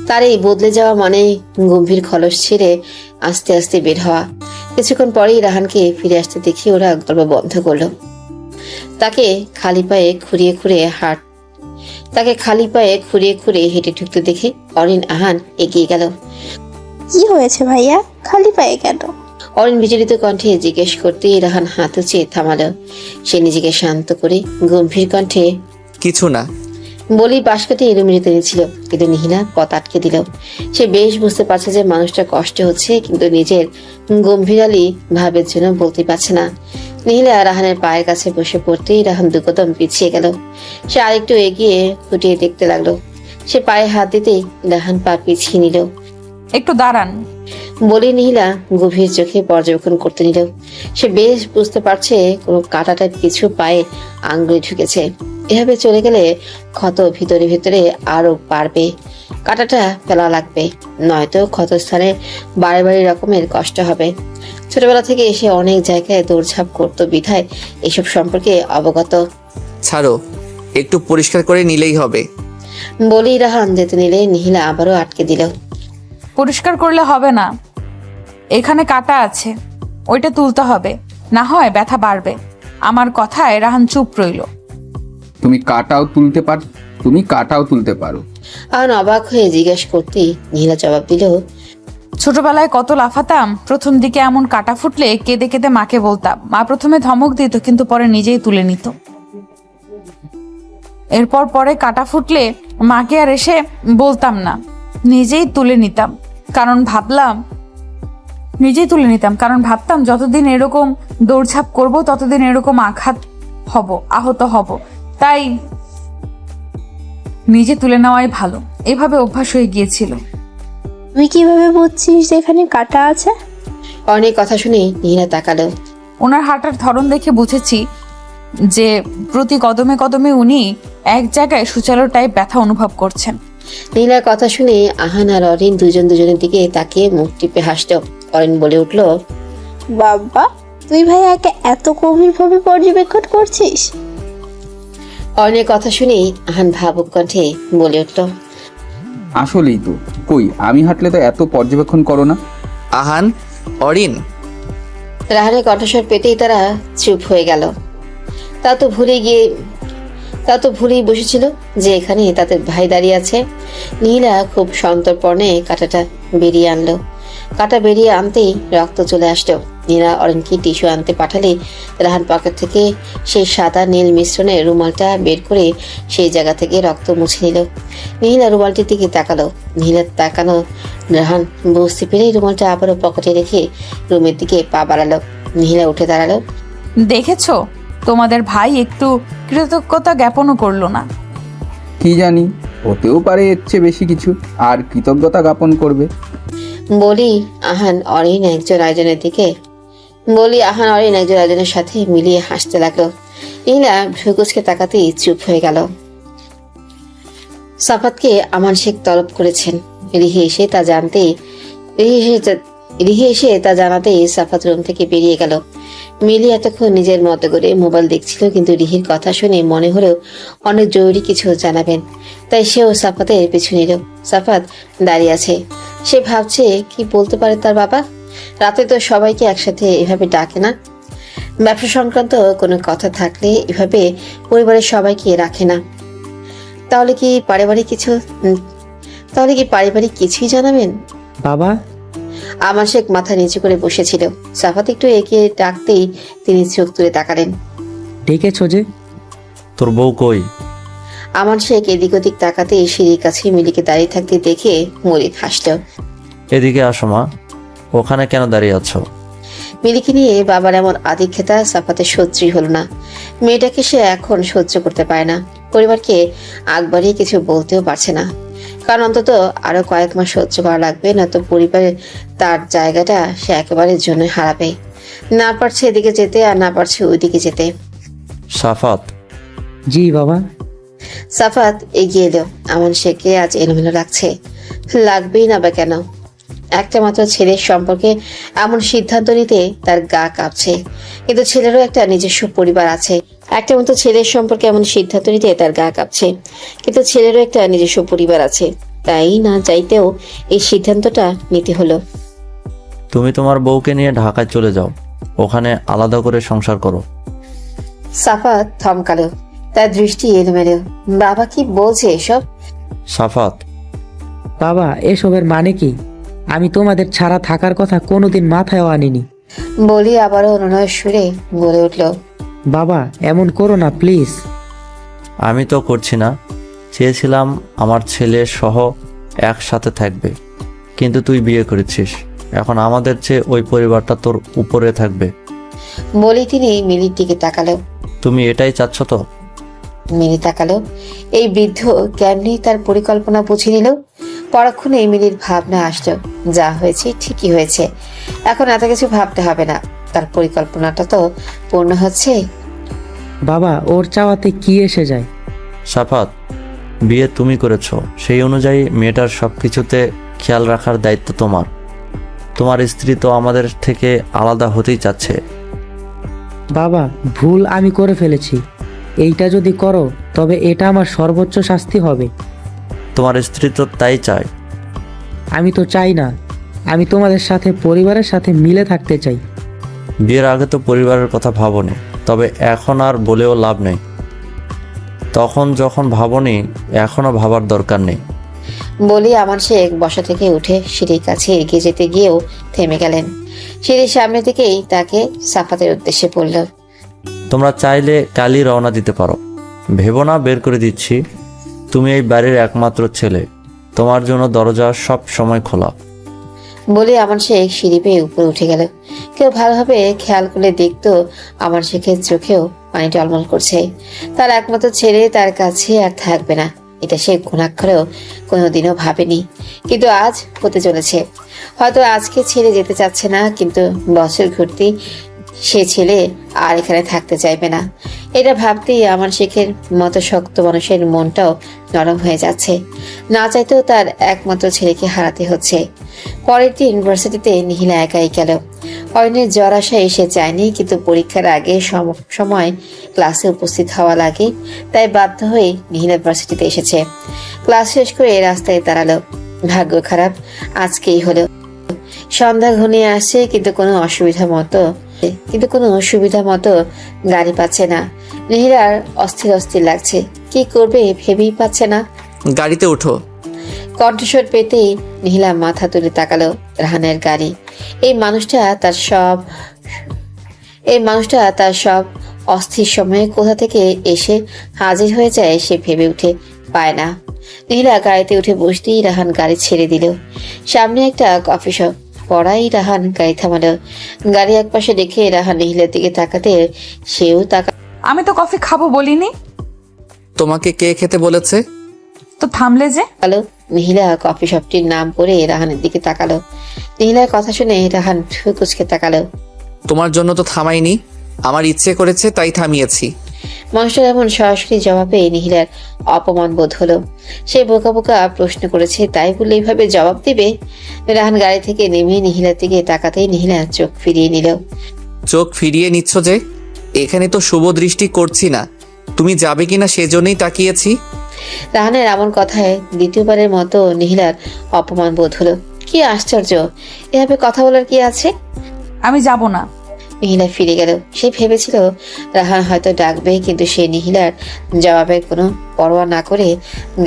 তার এই বদলে যাওয়া মানে গম্ভীর খলস ছেড়ে আস্তে আস্তে বের হওয়া। কিছুক্ষণ পরেই রাহানকে ফিরে আসতে দেখে ওরা গল্প বন্ধ করলো। তাকে খালি পায়ে খুঁড়িয়ে খুঁড়িয়ে হেঁটে ঢুকতে দেখে অরিন আহান এগিয়ে গেল। কি হয়েছে ভাইয়া, খালি পায়ে কেন? অরিন বিচলিত কণ্ঠে জিজ্ঞেস করতেই রাহান হাত উঁচিয়ে থামালো। সে নিজেকে শান্ত করে গম্ভীর কণ্ঠে কিছু না বলি পাশ কাটিয়ে রুমে যেতে নিয়েছিল, কিন্তু নিহিলা পথ আটকে দিল। সে বেশ বুঝতে পারছে যে মানুষটা কষ্ট হচ্ছে, কিন্তু নিজের গম্ভীরালি ভাবের জন্য বলতে পারছে না। নিহিলা রাহানের পায়ের কাছে বসে পড়তেই রাহান দুকদম পিছিয়ে গেল। সে আরেকটু এগিয়ে খুঁটিয়ে দেখতে লাগলো। সে পায়ে হাত দিতেই রাহান পা পিছিয়ে নিল। একটু দাঁড়ান বলে নিহিলা গভীর চোখে পর্যবেক্ষণ করতে নিল। সে বেশ বুঝতে পারছে কোনো কাঁটাটা কিছু পায়ে আঙ্গুলে ঢুকেছে। এভাবে চলে গেলে ক্ষত ভিতরে ভিতরে আরো বাড়বে, কাঁটাটা ফেলা লাগবে, নয়তো ক্ষত স্থানে বারে বারে রকমের কষ্ট হবে। ছোটবেলা থেকে এসে অনেক জায়গায় দৌড়ঝাঁপ করতো বিধায় এসব সম্পর্কে অবগত। ছাড়ো, একটু পরিষ্কার করে নিলেই হবে। বলেই রাহান যেতে নিলে নিহিলা আবারও আটকে দিল। পরিষ্কার করলে হবে না, এখানে কাটা আছে, ওইটা তুলতে হবে, না হয় ব্যথা বাড়বে। আমার কথায় রাহান চুপ রইল। তুমি কাটাও তুলতে পারো। আহান অবাক হয়ে জিজ্ঞেস করতেই নিহিলা জবাব দিল, ছোটবেলায় কত লাফাতাম, প্রথম দিকে এমন কাটা ফুটলে কেঁদে কেঁদে মাকে বলতাম। মা প্রথমে ধমক দিত, কিন্তু পরে নিজেই তুলে নিত। এরপর পরে কাটা ফুটলে মাকে আর এসে বলতাম না, নিজেই তুলে নিতাম, কারণ ভাবতাম যতদিন এরকম দৌড়ঝাঁপ করব ততদিন এরকম আহত হব, তাই নিজে তুলে নেওয়াই ভালো। এভাবে অভ্যাস হয়ে গিয়েছিল। তুই কিভাবে বুঝছিস যেখানে কাটা আছে? অনেক কথা শুনে নিহিলা তাকালো। ওনার হাঁটার ধরন দেখে বুঝেছি যে প্রতি কদমে কদমে উনি এক জায়গায় সুচালো টাইপ ব্যথা অনুভব করছেন। নীলার কথা শুনে আহান আর অরিন দুজনের দিকে তাকিয়ে মুখ টিপে হাসল। অরিন বলে উঠল, বাবা, তুই ভাইয়াকে এত গভীরভাবে পর্যবেক্ষণ করছিস? অরিনের কথা শুনেই আহান ভাবুক কণ্ঠে বলে উঠল, আসলেই তো, কই আমি হাঁটলে তো এত পর্যবেক্ষণ করো না। আহান, অরিন। রাহানের কণ্ঠস্বর পেতেই তারা চুপ হয়ে গেল। তা তো ভুলেই বসেছিল যে এখানে তাদের ভাই দাঁড়িয়ে আছে। নীলা খুব সন্তর্পণে কাঁটাটা বেরিয়ে আনলো। কাঁটা বেরিয়ে আনতেই রক্ত চলে আসলো। নীলা অরিনকে টিস্যু আনতে পাঠালে রাহান পকেট থেকে সেই সাদা নীল মিশ্রণে রুমালটা বের করে সেই জায়গা থেকে রক্ত মুছে নিল। নীলা রুমালটির দিকে তাকালো। নীলার তাকানো রাহান বুঝতে পেরেই রুমালটা আবারও পকেটে রেখে রুমের দিকে পা বাড়ালো। নীলা উঠে দাঁড়ালো। দেখেছো, তোমাদের ভাই একটু কৃতজ্ঞতা জ্ঞাপনও করলো না। কি জানি, হতেও পারে এর চেয়ে বেশি কিছু, আর কৃতজ্ঞতা জ্ঞাপন করবে। বলি আহান অরিন একজন আরেকজনের সাথে মিলিয়ে হাসতে লাগলো। নীলা ভ্রুকুচকে তাকাতেই চুপ হয়ে গেল। সাফাতকে আমান শেখ তলব করেছেন। রিহি এসে তা জানাতেই সাফাত রুম থেকে বেরিয়ে গেল। মিলি এতক্ষণ নিজের মতো করে মোবাইল দেখছিল, কিন্তু রিহির কথা শুনে মনে হলেও অনেক জরুরি কিছু জানাবেন, তাই সেও সাফাতের পিছু নিল। সাফাত দাঁড়িয়ে আছে। সে ভাবছে কি বলতে পারে তার বাবা। রাতে তো সবাইকে একসাথে এভাবে ডাকে না। ব্যবসা সংক্রান্ত কোনো কথা থাকলে এভাবে পরিবারের সবাইকে রাখে না। তাহলে কি পারিবারিক কিছুই জানাবেন? বাবা, আমান শেখ মাথা নিচু করে বসেছিল। সাফাত একটু এগিয়ে ডাকতেই তিনি চোখ তুলে তাকালেন। ডেকেছো যে? তোর বউ কই? আমান শেখ এদিক ওদিক তাকাতে সিঁড়ির কাছে মিলিকে দাঁড়িয়ে থাকতে দেখে মরিক হাসল। এদিকে আসো মা, ওখানে কেন দাঁড়িয়ে আছো? মিলিকে নিয়ে বাবার এমন আদিক্ষেতা সাফাতের সহ্যই হলো না। মেয়েটাকে সে এখন সহ্য করতে পারে না। পরিবারকে আগবাড়িয়ে কিছু বলতেও পারছে না, কারণ অন্তত আরো কয়েক মাস সহ্য করা লাগবে, নয়তো পরিবারে তার জায়গাটা সে একেবারের জন্য হারাবে। না পারছে এদিকে যেতে, আর না পারছে ওইদিকে যেতে। সাফাত। জি বাবা। সাফাত এগিয়ে এলো। আমান শেখকে আজ এলোমেলো লাগছে। লাগবেই না বা কেন? একটা মাত্র ছেলের সম্পর্কে এমন সিদ্ধান্ত নিতে তার গা কাঁপছে, কিন্তু ছেলেরও একটা নিজস্ব পরিবার আছে। একটা মাত্র ছেলের সম্পর্কে এমন সিদ্ধান্ত নিতে তার গা কাঁপছে, কিন্তু ছেলেরও একটা নিজস্ব পরিবার আছে। তাই না চাইতেও এই সিদ্ধান্তটা নিতে হলো। তুমি তোমার বউকে নিয়ে ঢাকায় চলে যাও, ওখানে আলাদা করে সংসার করো। সাফাত থমকালো, তার দৃষ্টি এলোমেলো। বাবা কি বলছে এসব? সাফাত, বাবা এসবের মানে কি? আমি তোমাদের ছাড়া থাকার কথা কোনোদিন মাথায়ও আনিনি। বলি আবারও অনুনয়ের সুরে বলে উঠল, বাবা এমন করো না প্লিজ। আমি তো করছি না, চেয়েছিলাম আমার ছেলে সহ একসাথে থাকবে, কিন্তু তুই বিয়ে করেছিস, এখন আমাদের চেয়ে ওই পরিবারটা তোর উপরে থাকবে। বলি তিনি মিলির দিকে তাকালো। তুমি এটাই চাচ্ছ তো? মিলি তাকালো। এই বৃদ্ধ কেমনি তার পরিকল্পনা বুঝে নিল। পরক্ষণে মিলির ভাবনা আসলো, যা হয়েছে ঠিকই হয়েছে, এখন এত কিছু ভাবতে হবে না, তার পরিকল্পনাটা তো পূর্ণ হচ্ছে। বাবা ওর চাওয়াতে কি এসে যায়? সাফাত, বিয়ে তুমি করেছো, সেই অনুযায়ী মেয়েটার সব কিছুতে খেয়াল রাখার দায়িত্ব তোমার। তোমার স্ত্রী তো আমাদের থেকে আলাদা হতেই চাচ্ছে। বাবা ভুল আমি করে ফেলেছি, এইটা যদি করো তবে এটা আমার সর্বোচ্চ শাস্তি হবে। তোমার স্ত্রী তো তাই চায়। আমি তো চাই না, আমি তোমাদের সাথে পরিবারের সাথে মিলে থাকতে চাই। বিয়ের আগে তো পরিবারের কথা ভাবনি, তবে এখন আর বলেও লাভ নেই। তখন যখন ভাবনি, এখনও ভাবার দরকার নেই। বলি আমার শেখ বসা থেকে উঠে সিঁড়ির কাছে এগিয়ে যেতে গিয়েও থেমে গেলেন। সিঁড়ির সামনে থেকেই তাকে সাফাতের উদ্দেশ্যে বলল, তোমরা চাইলে কালই রওনা দিতে পারো। ভেবো না বের করে দিচ্ছি, তুমি এই বাড়ির একমাত্র ছেলে, তোমার জন্য দরজা সব সময় খোলা। বলে আমার শেখ সিঁড়ি পেয়ে উপরে উঠে গেল। কেউ ভালোভাবে খেয়াল করলে দেখতো আমার শেখের চোখেও পানি টলমল করছে। তার একমাত্র ছেলে তার কাছে আর থাকবে না, এটা সে ঘুণাক্ষরেও কোনোদিনও ভাবেনি, কিন্তু আজ হতে চলেছে। হয়তো আজকে ছেড়ে যেতে চাচ্ছে না, কিন্তু বছর ঘুরতেই সে ছেলে আর এখানে থাকতে চাইবে না। এটা ভাবতেই আমার শেখের মতো শক্ত মানুষের মনটাও নরম হয়ে যাচ্ছে। না চাইতেও তার একমাত্র ছেলেকে হারাতে হচ্ছে। পরের দিন ইউনিভার্সিটিতে নিহিলা একাই গেল। অয়নের জ্বর আসা এসে যায়নি, কিন্তু পরীক্ষার আগে সময় ক্লাসে উপস্থিত হওয়া লাগে, তাই বাধ্য হয়ে নিহিলা ইউনিভার্সিটিতে এসেছে। ক্লাস শেষ করে রাস্তায় দাঁড়ালো। ভাগ্য খারাপ, আজকেই হলো। সন্ধ্যা ঘনিয়ে আসছে, কিন্তু কোনো অসুবিধা মতো গাড়ি পাচ্ছে না। নিহিলার অস্থির অস্থির লাগছে, কি করবে ভেবেই পাচ্ছে না। গাড়িতে ওঠো। কণ্ঠস্বর পেতেই নিহিলা মাথা তুলে তাকালো। রাহানের গাড়ি। এই মানুষটা তার সব অস্থির সময়ে কোথা থেকে এসে হাজির হয়ে যায় সে ভেবে উঠে পায় না। নিহিলা গাড়িতে উঠে বসতেই রাহান গাড়ি ছেড়ে দিল। সামনে একটা কফি শপ পড়াই রাহান গাড়ি থামালো। গাড়ি একপাশে রেখে রাহান নিহিলার দিকে তাকাতে সেও আমি তো কফি খাবো বলিনি, তোমাকে কে খেতে বলেছে? তো থামলে যে। তাকালো। নিহিলা কফি শপটির নাম করে রাহানের দিকে তাকালো। নিহিলার কথা শুনে রাহান কুচকে তাকালো। তোমার জন্য তো থামাইনি, আমার ইচ্ছে করেছে তাই থামিয়েছি। মানুষটার এমন সরাসরি জবাবে নিহিলার অপমান বোধ হলো। সে বোকা বোকা প্রশ্ন করেছে তাই বলে এইভাবে জবাব দিবে? রাহান গাড়ি থেকে নেমে নিহিলার দিকে তাকাতেই নিহিলা চোখ ফিরিয়ে নিল। চোখ ফিরিয়ে নিচ্ছ যে? এখানে তো শুভ দৃষ্টি করছি না, তুমি যাবে কিনা সেজন্যই তাকিয়েছি। রাহানের এমন কথায় দ্বিতীয়বারের মতো নিহিলার অপমান বোধ হলো। কি আশ্চর্য, এভাবে কথা বলার কি আছে? আমি যাব না। নিহিলা ফিরে গেল। সে ভেবেছিল রাহান হয়তো ডাকবে, কিন্তু সে নিহিলার জবাবের কোনো পরোয়া না করে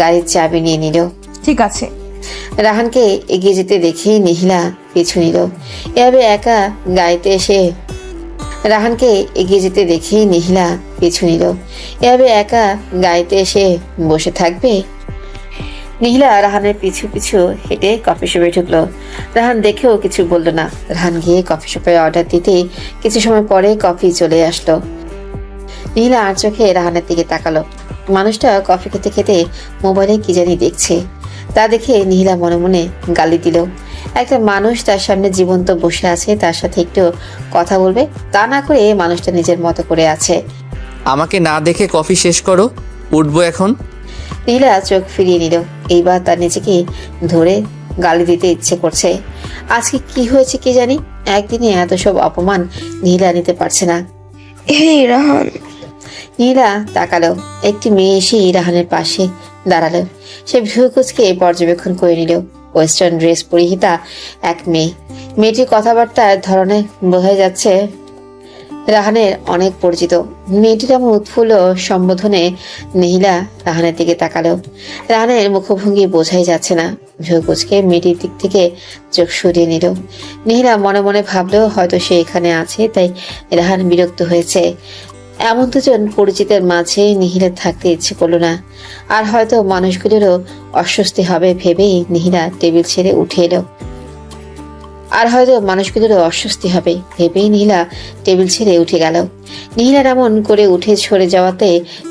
গাড়ির চাবি নিয়ে নিল। ঠিক আছে। রাহানকে এগিয়ে যেতে দেখে নিহিলা পিছু নিল। এভাবে একা গাড়িতে এসে রাহানকে এগিয়ে যেতে দেখে নিহিলা পিছু নিল। এভাবে একা গাড়িতে এসে বসে থাকবে? নিহিলা রাহানের পিছু পিছু হেঁটে কফি শপে ঢুকলো। রাহান দেখেও কিছু বলল না। রাহান গিয়ে কফি শপে অর্ডার দিতেই কিছু সময় পরে কফি চলে আসলো। নিহিলা আর চোখে রাহানের দিকে তাকালো। মানুষটা কফি খেতে খেতে মোবাইলে কি জানি দেখছে। তা দেখে নিহিলা মনে মনে গালি দিল। একটা মানুষ তার সামনে জীবন্ত বসে আছে, তার সাথে একটু কথা বলবে, তা না করে মানুষটা নিজের মতো করে আছে। আমাকে না দেখে কফি শেষ করো, উঠবো এখন। নিহিলা চোখ ফিরিয়ে নিল। এইবার তার নিজেকে ধরে গালি দিতে ইচ্ছে করছে। আজকে কি হয়েছে কি জানি, একদিনে এত সব অপমান নিহিলা নিতে পারছে না। এই রাহান। নীলা তাকালো। একটি মেয়ে এসে রাহানের পাশে দাঁড়ালো। সে ভ্রুকুচকে পর্যবেক্ষণ করে নিল। ওয়েস্টার্ন ড্রেস পরিহিতা এক মেয়ে। মেয়েটির কথাবার্তার ধরনে বোঝা যাচ্ছে রাহানের অনেক পরিচিত। মেয়েটির এমন উৎফুল্ল সম্বোধনে নীলা রাহানের দিকে তাকালো। রাহানের মুখভঙ্গি বোঝাই যাচ্ছে না। ভ্রুকুচকে মেয়েটির দিক থেকে চোখ সরিয়ে নিল। নীলা মনে মনে ভাবলো হয়তো সে এখানে আছে, তাই রাহান বিরক্ত হয়েছে। এমন দুজন পরিচিতের মাঝে নিহিলের থাকতে ইচ্ছে করলো না। আর হয়তো মানুষগুলোরও অস্বস্তি হবে ভেবেই নিহিলা টেবিল ছেড়ে উঠে এলো। নীলা টেবিল ছেড়ে উঠে গেল। নিহিলার এমন করে উঠে সরে যাওয়াতে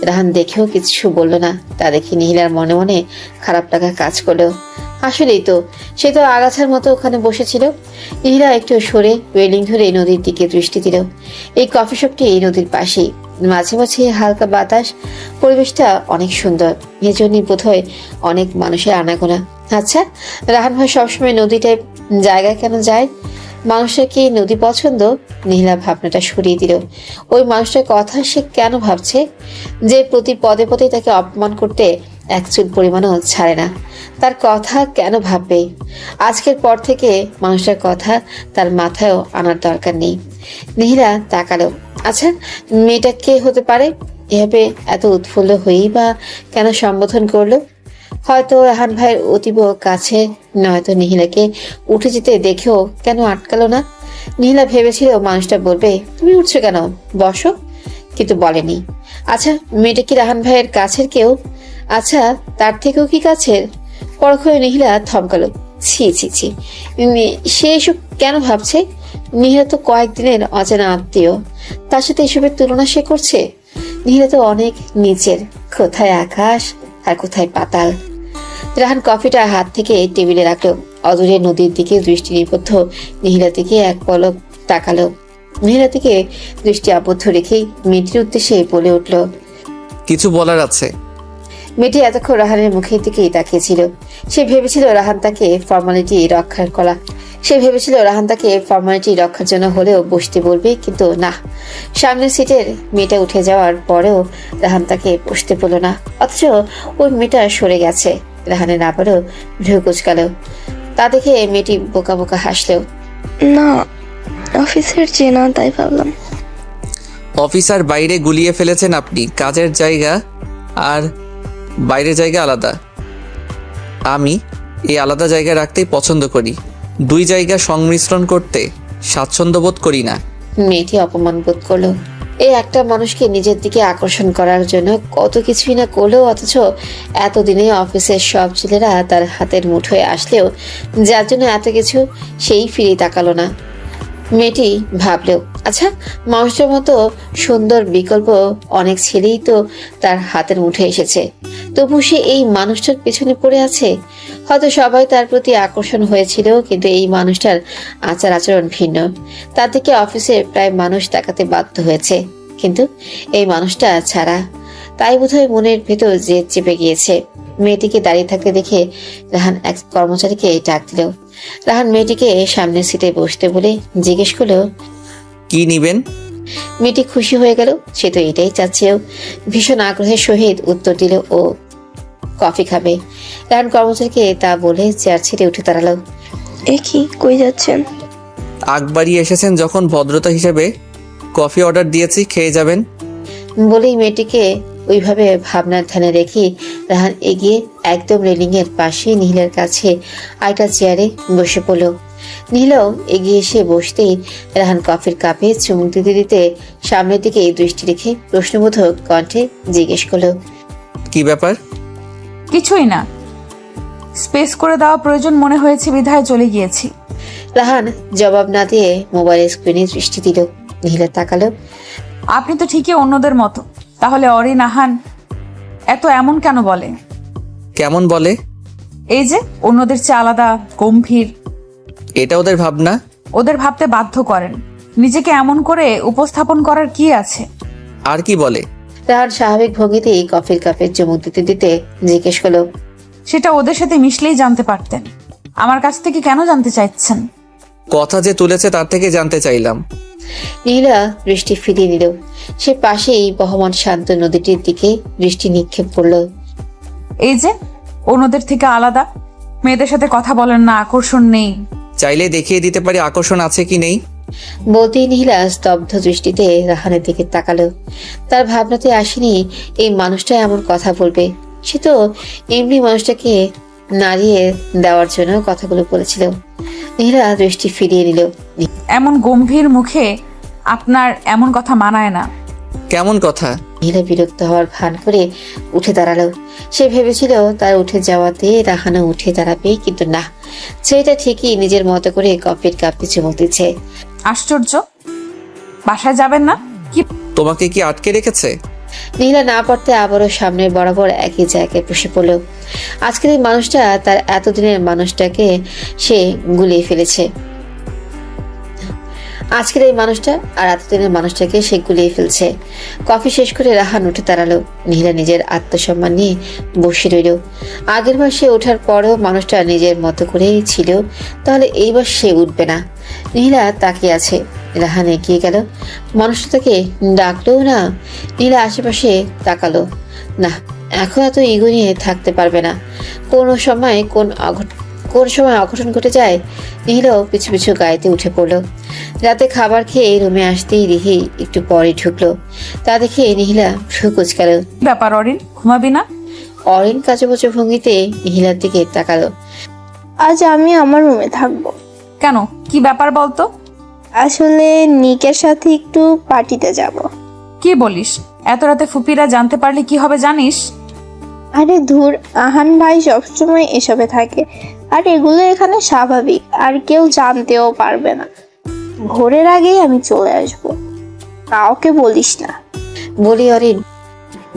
রাহান দেখেও কিছু বলল না। তা দেখে নিহিলার মনে মনে খারাপ লাগা কাজ করলো। আসলেই তো, সে তো আগাছার মতো ওখানে বসেছিল। নিহিলা একটু সরে রেলিং ধরে নদীর দিকে দৃষ্টি দিল। এই কফি শপটি এই নদীর পাশেই। মাঝে মাঝে হালকা বাতাস, পরিবেশটা অনেক সুন্দর। এজন্যই বোধহয় অনেক মানুষের আনাগোনা। আচ্ছা, রাহান ভাই সবসময় নদীটায় জায়গায় কেন যায়? মানুষের কি নদী পছন্দ? নীলা ভাবনাটা সরিয়ে দিল। ওই মানুষটার কথা সে কেন ভাবছে, যে প্রতি পদে পদে তাকে অপমান করতে এক চুল পরিমাণও ছাড়ে না? তার কথা কেন ভাববে? আজকের পর থেকে মানুষটার কথা তার মাথায়ও আনার দরকার নেই। নীলা তাকালো। আচ্ছা, মেয়েটা কে হতে পারে? এভাবে এত উৎফুল্ল হয়েই বা কেন সম্বোধন করলো? হয়তো রাহান ভাইয়ের অতীব কাছে, নয়তো নিহিলাকে উঠে যেতে দেখেও কেন আটকালো না? নিহিলা ভেবেছিল মানুষটা বলবে, তুমি উঠছো কেন, বসো, কিন্তু বলেনি। আচ্ছা, মেয়েটা কি রাহান ভাইয়ের কাছের কেউ? আচ্ছা, তার থেকেও কি কাছের? পরক্ষণে নিহিলা থমকালো। ছি ছি ছি, সে এসব কেন ভাবছে? নিহিলা তো কয়েকদিনের অজানা আত্মীয়, তার সাথে এসবের তুলনা সে করছে। নিহিলা তো অনেক নিচের, কোথায় আকাশ আর কোথায় পাতাল। রাহান কফিটা হাত থেকে টেবিলে রাখলো। অদূরে নদীর দিকে দৃষ্টি নিবদ্ধ নিহিলা থেকে এক পলক তাকালো। নিহিলা থেকে দৃষ্টি আবদ্ধ রেখেই মেয়েটির উদ্দেশ্যে বলে উঠল, কিছু বলার আছে। মেয়েটি এতক্ষণ রাহানের মুখের দিকেই তাকিয়েছিল। সে ভেবেছিল রাহান তাকে ফর্মালিটি রক্ষার জন্য হলেও বসতে বলবে, কিন্তু না। সামনের সিটের মেয়েটা উঠে যাওয়ার পরেও রাহান তাকে বসতে বলল না। অথচ ওই মেয়েটা সরে গেছে। রাহানের আবারও ভ্রু কুচকাল। তা দেখে মেয়েটি বোকা বোকা হাসলো। না, অফিসের চেনা, তাই ভাবলাম। অফিসার বাইরে গুলিয়ে ফেলেছেন আপনি। কাজের জায়গা আর বাইরের জায়গা আলাদা। আমি এই আলাদা জায়গা রাখতেই পছন্দ করি। দুই জায়গা সংমিশ্রণ করতে স্বাচ্ছন্দ্য বোধ করি না। মেয়েটি অপমান বোধ করলো। এই একটা মানুষকে নিজের দিকে আকর্ষণ করার জন্য কত কিছুই না করলো, অথচ এতদিনে অফিসের সব ছেলেরা তার হাতের মুঠোয় আসলেও যার জন্য এত কিছু, সেই ফিরে তাকালো না। মেয়েটি ভাবলেও, আচ্ছা, মানুষটার মতো সুন্দর বিকল্প অনেক ছেলেই তো তার হাতের মুঠে এসেছে, তবু সে এই মানুষটার পেছনে পড়ে আছে। হয়তো সবাই তার প্রতি আকর্ষণ হয়েছিল, কিন্তু এই মানুষটার আচার আচরণ ভিন্ন। তার দিকে অফিসে প্রায় মানুষ তাকাতে বাধ্য হয়েছে, কিন্তু এই মানুষটা ছাড়া। তাই বোধহয় মনের ভেতর জেদ চেপে গিয়েছে। মেয়েটিকে দাঁড়িয়ে থাকতে দেখে রাহান এক কর্মচারীকে ডাক দিল। রাহান মেয়েটিকে সামনের সিটে বসতে বলে জিজ্ঞেস করলো, কি নিবেন? মেয়েটি খুশি হয়ে গেল। সে তো এটাই চাচ্ছিল। ভীষণ আগ্রহের সহিত উত্তর দিল ও কফি খাবে। রাহান কর্মচারীকে তা বলে চেয়ার ছেড়ে উঠে দাঁড়ালো। এ কি, কই যাচ্ছেন? আগবাড়ি এসেছেন যখন, ভদ্রতা হিসেবে কফি অর্ডার দিয়েছি, খেয়ে যাবেন। বলেই মেয়েটিকে ওইভাবে ভাবনার ধ্যানে রেখে রাহান এগিয়ে একদম রেলিং এর পাশে নিহিলের কাছে আরেকটা চেয়ারে বসে পড়ল। নীলাও এগিয়ে এসে বসতেই রাহান কফির কাপে চুমুক দিতে দিতে সামনের দিকে দৃষ্টি রেখে প্রশ্নবোধক কণ্ঠে জিজ্ঞেস করলো, কি ব্যাপার? কিছুই না, স্পেস করে দেওয়া প্রয়োজন মনে হয়েছে বিধায় চলে গিয়েছি। রাহান জবাব না দিয়ে মোবাইলের স্ক্রিনে দৃষ্টি দিল। নীলা তাকালো। আপনি তো ঠিকই অন্যদের মতো, তাহলে অরিন আহান এত এমন কেন বলে? কেমন বলে? এই যে অন্যদের চেয়ে আলাদা, গম্ভীর। এটা ওদের ভাবনা। ওদের ভাবতে বাধ্য করেন। নিজেকে এমন করে উপস্থাপন করার কি আছে? আর কি বলে? রাহান স্বাভাবিক ভঙ্গিতেই কফির কাপে চুমুক দিতে দিতে জিজ্ঞেস করলো, সেটা ওদের সাথে মিশলেই জানতে পারতেন। আমার কাছ থেকে কেন জানতে চাইছেন? কথা যে তুলেছে তার থেকে জানতে চাইলাম। নীলা দৃষ্টি ফিরিয়ে নিল। সে পাশেই বহমান শান্ত নদীটির দিকে দৃষ্টি নিক্ষেপ করলো। এই যে অন্যদের থেকে আলাদা, মেয়েদের সাথে কথা বলেন না, আকর্ষণ নেই। চাইলে দেখিয়ে দিতে পারি আকর্ষণ আছে কি নেই। বলতেই নীলা স্তব্ধ দৃষ্টিতে রাহানের দিকে তাকালো। তার ভাবনাতে আসেনি এই মানুষটা এমন কথা বলবে। সে তো এমনি মানুষটাকে নাড়িয়ে দেওয়ার জন্য কথাগুলো বলেছিল। নীলা দৃষ্টি ফিরিয়ে নিল। এমন গম্ভীর মুখে আপনার এমন কথা মানায় না। কেমন কথা? নীলা বিরক্ত হওয়ার ভান করে উঠে দাঁড়ালো। সে ভেবেছিল তার উঠে যাওয়াতে রাহানা উঠে দাঁড়াবে, কিন্তু না, ছেলেটা ঠিকই নিজের মতো করে কফির কাপে চুমুক দিচ্ছে। আশ্চর্য, বাসায় যাবেন না কি? তোমাকে কি আটকে রেখেছে? নীলা না পারতে আবারও সামনে বরাবর একই জায়গায় বসে পড়ল। আজকের এই মানুষটা তার এতদিনের মানুষটাকে সে গুলিয়ে ফেলেছে। আজকের এই মানুষটা আর এতদিনের মানুষটাকে সে গুলিয়ে ফেলছে। কফি শেষ করে রাহান উঠে দাঁড়ালো। নীলা নিজের আত্মসম্মান নিয়ে বসে রইল। আগের বার সে ওঠার পরেও মানুষটা নিজের মতো করেই ছিল, তাহলে এইবার সে উঠবে না। নীলা তাকিয়ে আছে। রাহান এগিয়ে গেল। মানুষটা তাকে ডাকলেও না। নীলা আশেপাশে তাকালো। না, এখন এত ইগো নিয়ে থাকতে পারবে না। কোন সময় অঘটন ঘটে যায়। নীলাও পিছু পিছু গাড়িতে উঠে পড়লো। রাতে খাবার খেয়ে রুমে আসতেই রিহি একটু পরে ঢুকলো। তা দেখে নীলা ভ্রু কুঁচকাল। ব্যাপার অরিন, ঘুমাবি না? অরিন কাচুমুচু ভঙ্গিতে নীলার দিকে তাকালো। আজ আমি আমার রুমে থাকবো। কেন, কি ব্যাপার বলতো? আসলে নিকের সাথে একটু পার্টিতে যাব। কি বলিস? এত রাতে ফুপিরা জানতে পারলে কি হবে জানিস? আরে ধুর, আহান ভাই সবসময় এসবে থাকে, আর এগুলো এখানে স্বাভাবিক, আর কেউ জানতেও পারবে না। ভোরের আগেই আমি চলে আসব, কাউকে বলিস না। বলি অরিন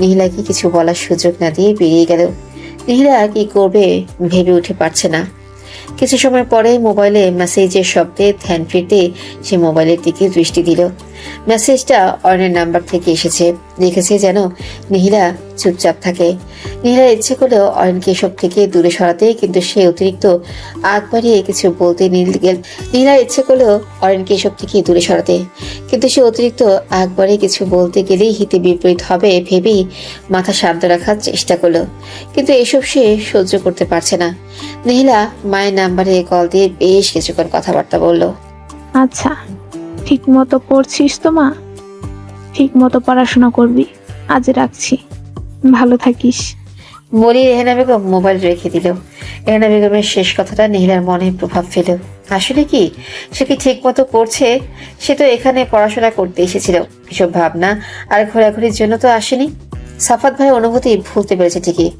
নীলাকে কিছু বলার সুযোগ না দিয়ে বেরিয়ে গেল। নীলা কি করবে ভেবে উঠে পারছে না। কিছু সময় পরে মোবাইলে মেসেজের শব্দে ধ্যান ফিরতে সে মোবাইলের দিকে দৃষ্টি দিল। মেসেজটা অরিনের নাম্বার থেকে এসেছে। লিখেছে যেন নীলা চুপচাপ থাকে। নীলা ইচ্ছে করলেও অরিনকে এসব থেকে দূরে সরাতে, কিন্তু সে অতিরিক্ত আগ বাড়িয়ে কিছু বলতে নীলা ইচ্ছে করলেও অরিনকে এসব থেকে দূরে সরাতে, কিন্তু সে অতিরিক্ত আগ বাড়িয়ে কিছু বলতে গেলেই হিতে বিপরীত হবে ভেবেই মাথা শান্ত রাখার চেষ্টা করলো, কিন্তু এসব সে সহ্য করতে পারছে না। নীলা মায়ের নাম্বারে কল দিয়ে বেশ কিছুক্ষণ কথাবার্তা বলল। আচ্ছা, ঠিক মতো পড়ছিস তো মা? ঠিক মতো পড়াশোনা করবি। আজ রাখছি, ভালো থাকিস। বলি রেহেনা বেগম মোবাইল রেখে দিল। রেহেনা বেগমের শেষ কথাটা নীলার মনে প্রভাব ফেল। আসলে কি সে কি ঠিক মতো পড়ছে? সে তো এখানে পড়াশোনা করতে এসেছিল, এসব ভাবনা আর ঘোরাঘুরির জন্য তো আসেনি। সাফাত ভাই অনুভূতি ভুলতে পেরেছে ঠিকই,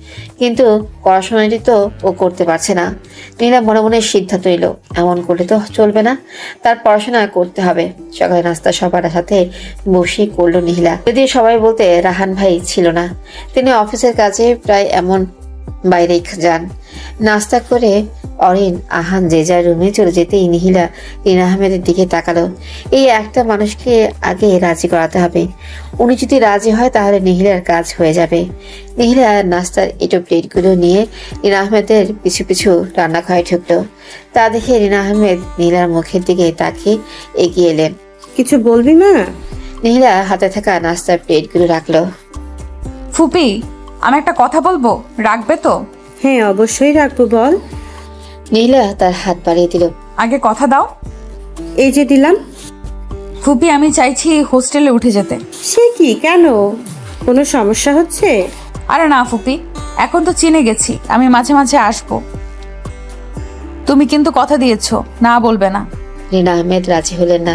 কিন্তু পড়াশোনাটি তো ও করতে পারছে না। নীলা মনে মনে সিদ্ধান্ত নিল, এমন করলে তো চলবে না, তার পড়াশোনা করতে হবে। সকালে নাস্তা সবার সাথে বসে করলো নীলা। যদিও সবাই বলতে রাহান ভাই ছিল না, তিনি অফিসের কাজে প্রায় এমন বাইরে যান। নাস্তা করে অরিন আহান যে যার রুমে চলে যেতেই নীলা রিনা আহমেদের দিকে তাকালো। এই একটা মানুষকে আগে রাজি করাতে হবে। উনি যদি রাজি হয় তাহলে নীলার কাজ হয়ে যাবে। নীলা নাস্তার এটো প্লেটগুলো নিয়ে রিনা আহমেদের পিছু পিছু রান্নাঘরে ঢুকলো। তা দেখে রিনা আহমেদ নীলার মুখের দিকে তাকিয়ে এগিয়ে এলেন। কিছু বলবি না? নীলা হাতে থাকা নাস্তার প্লেটগুলো রাখলো। ফুপি, আমি একটা কথা বলবো, রাখবে তো? হ্যাঁ, অবশ্যই রাখবো, বল। নীলা তার হাত বাড়িয়ে দিল। আগে কথা দাও। এই যে দিলাম। ফুপি, আমি চাইছি হোস্টেলে উঠে যেতে। সে কি, কেন? কোনো সমস্যা হচ্ছে? আরে না ফুপি, এখন তো চিনে গেছি, আমি মাঝে মাঝে আসবো। তুমি কিন্তু কথা দিয়েছো, না বলবে না। রিনা আহমেদ রাজি হলেন না।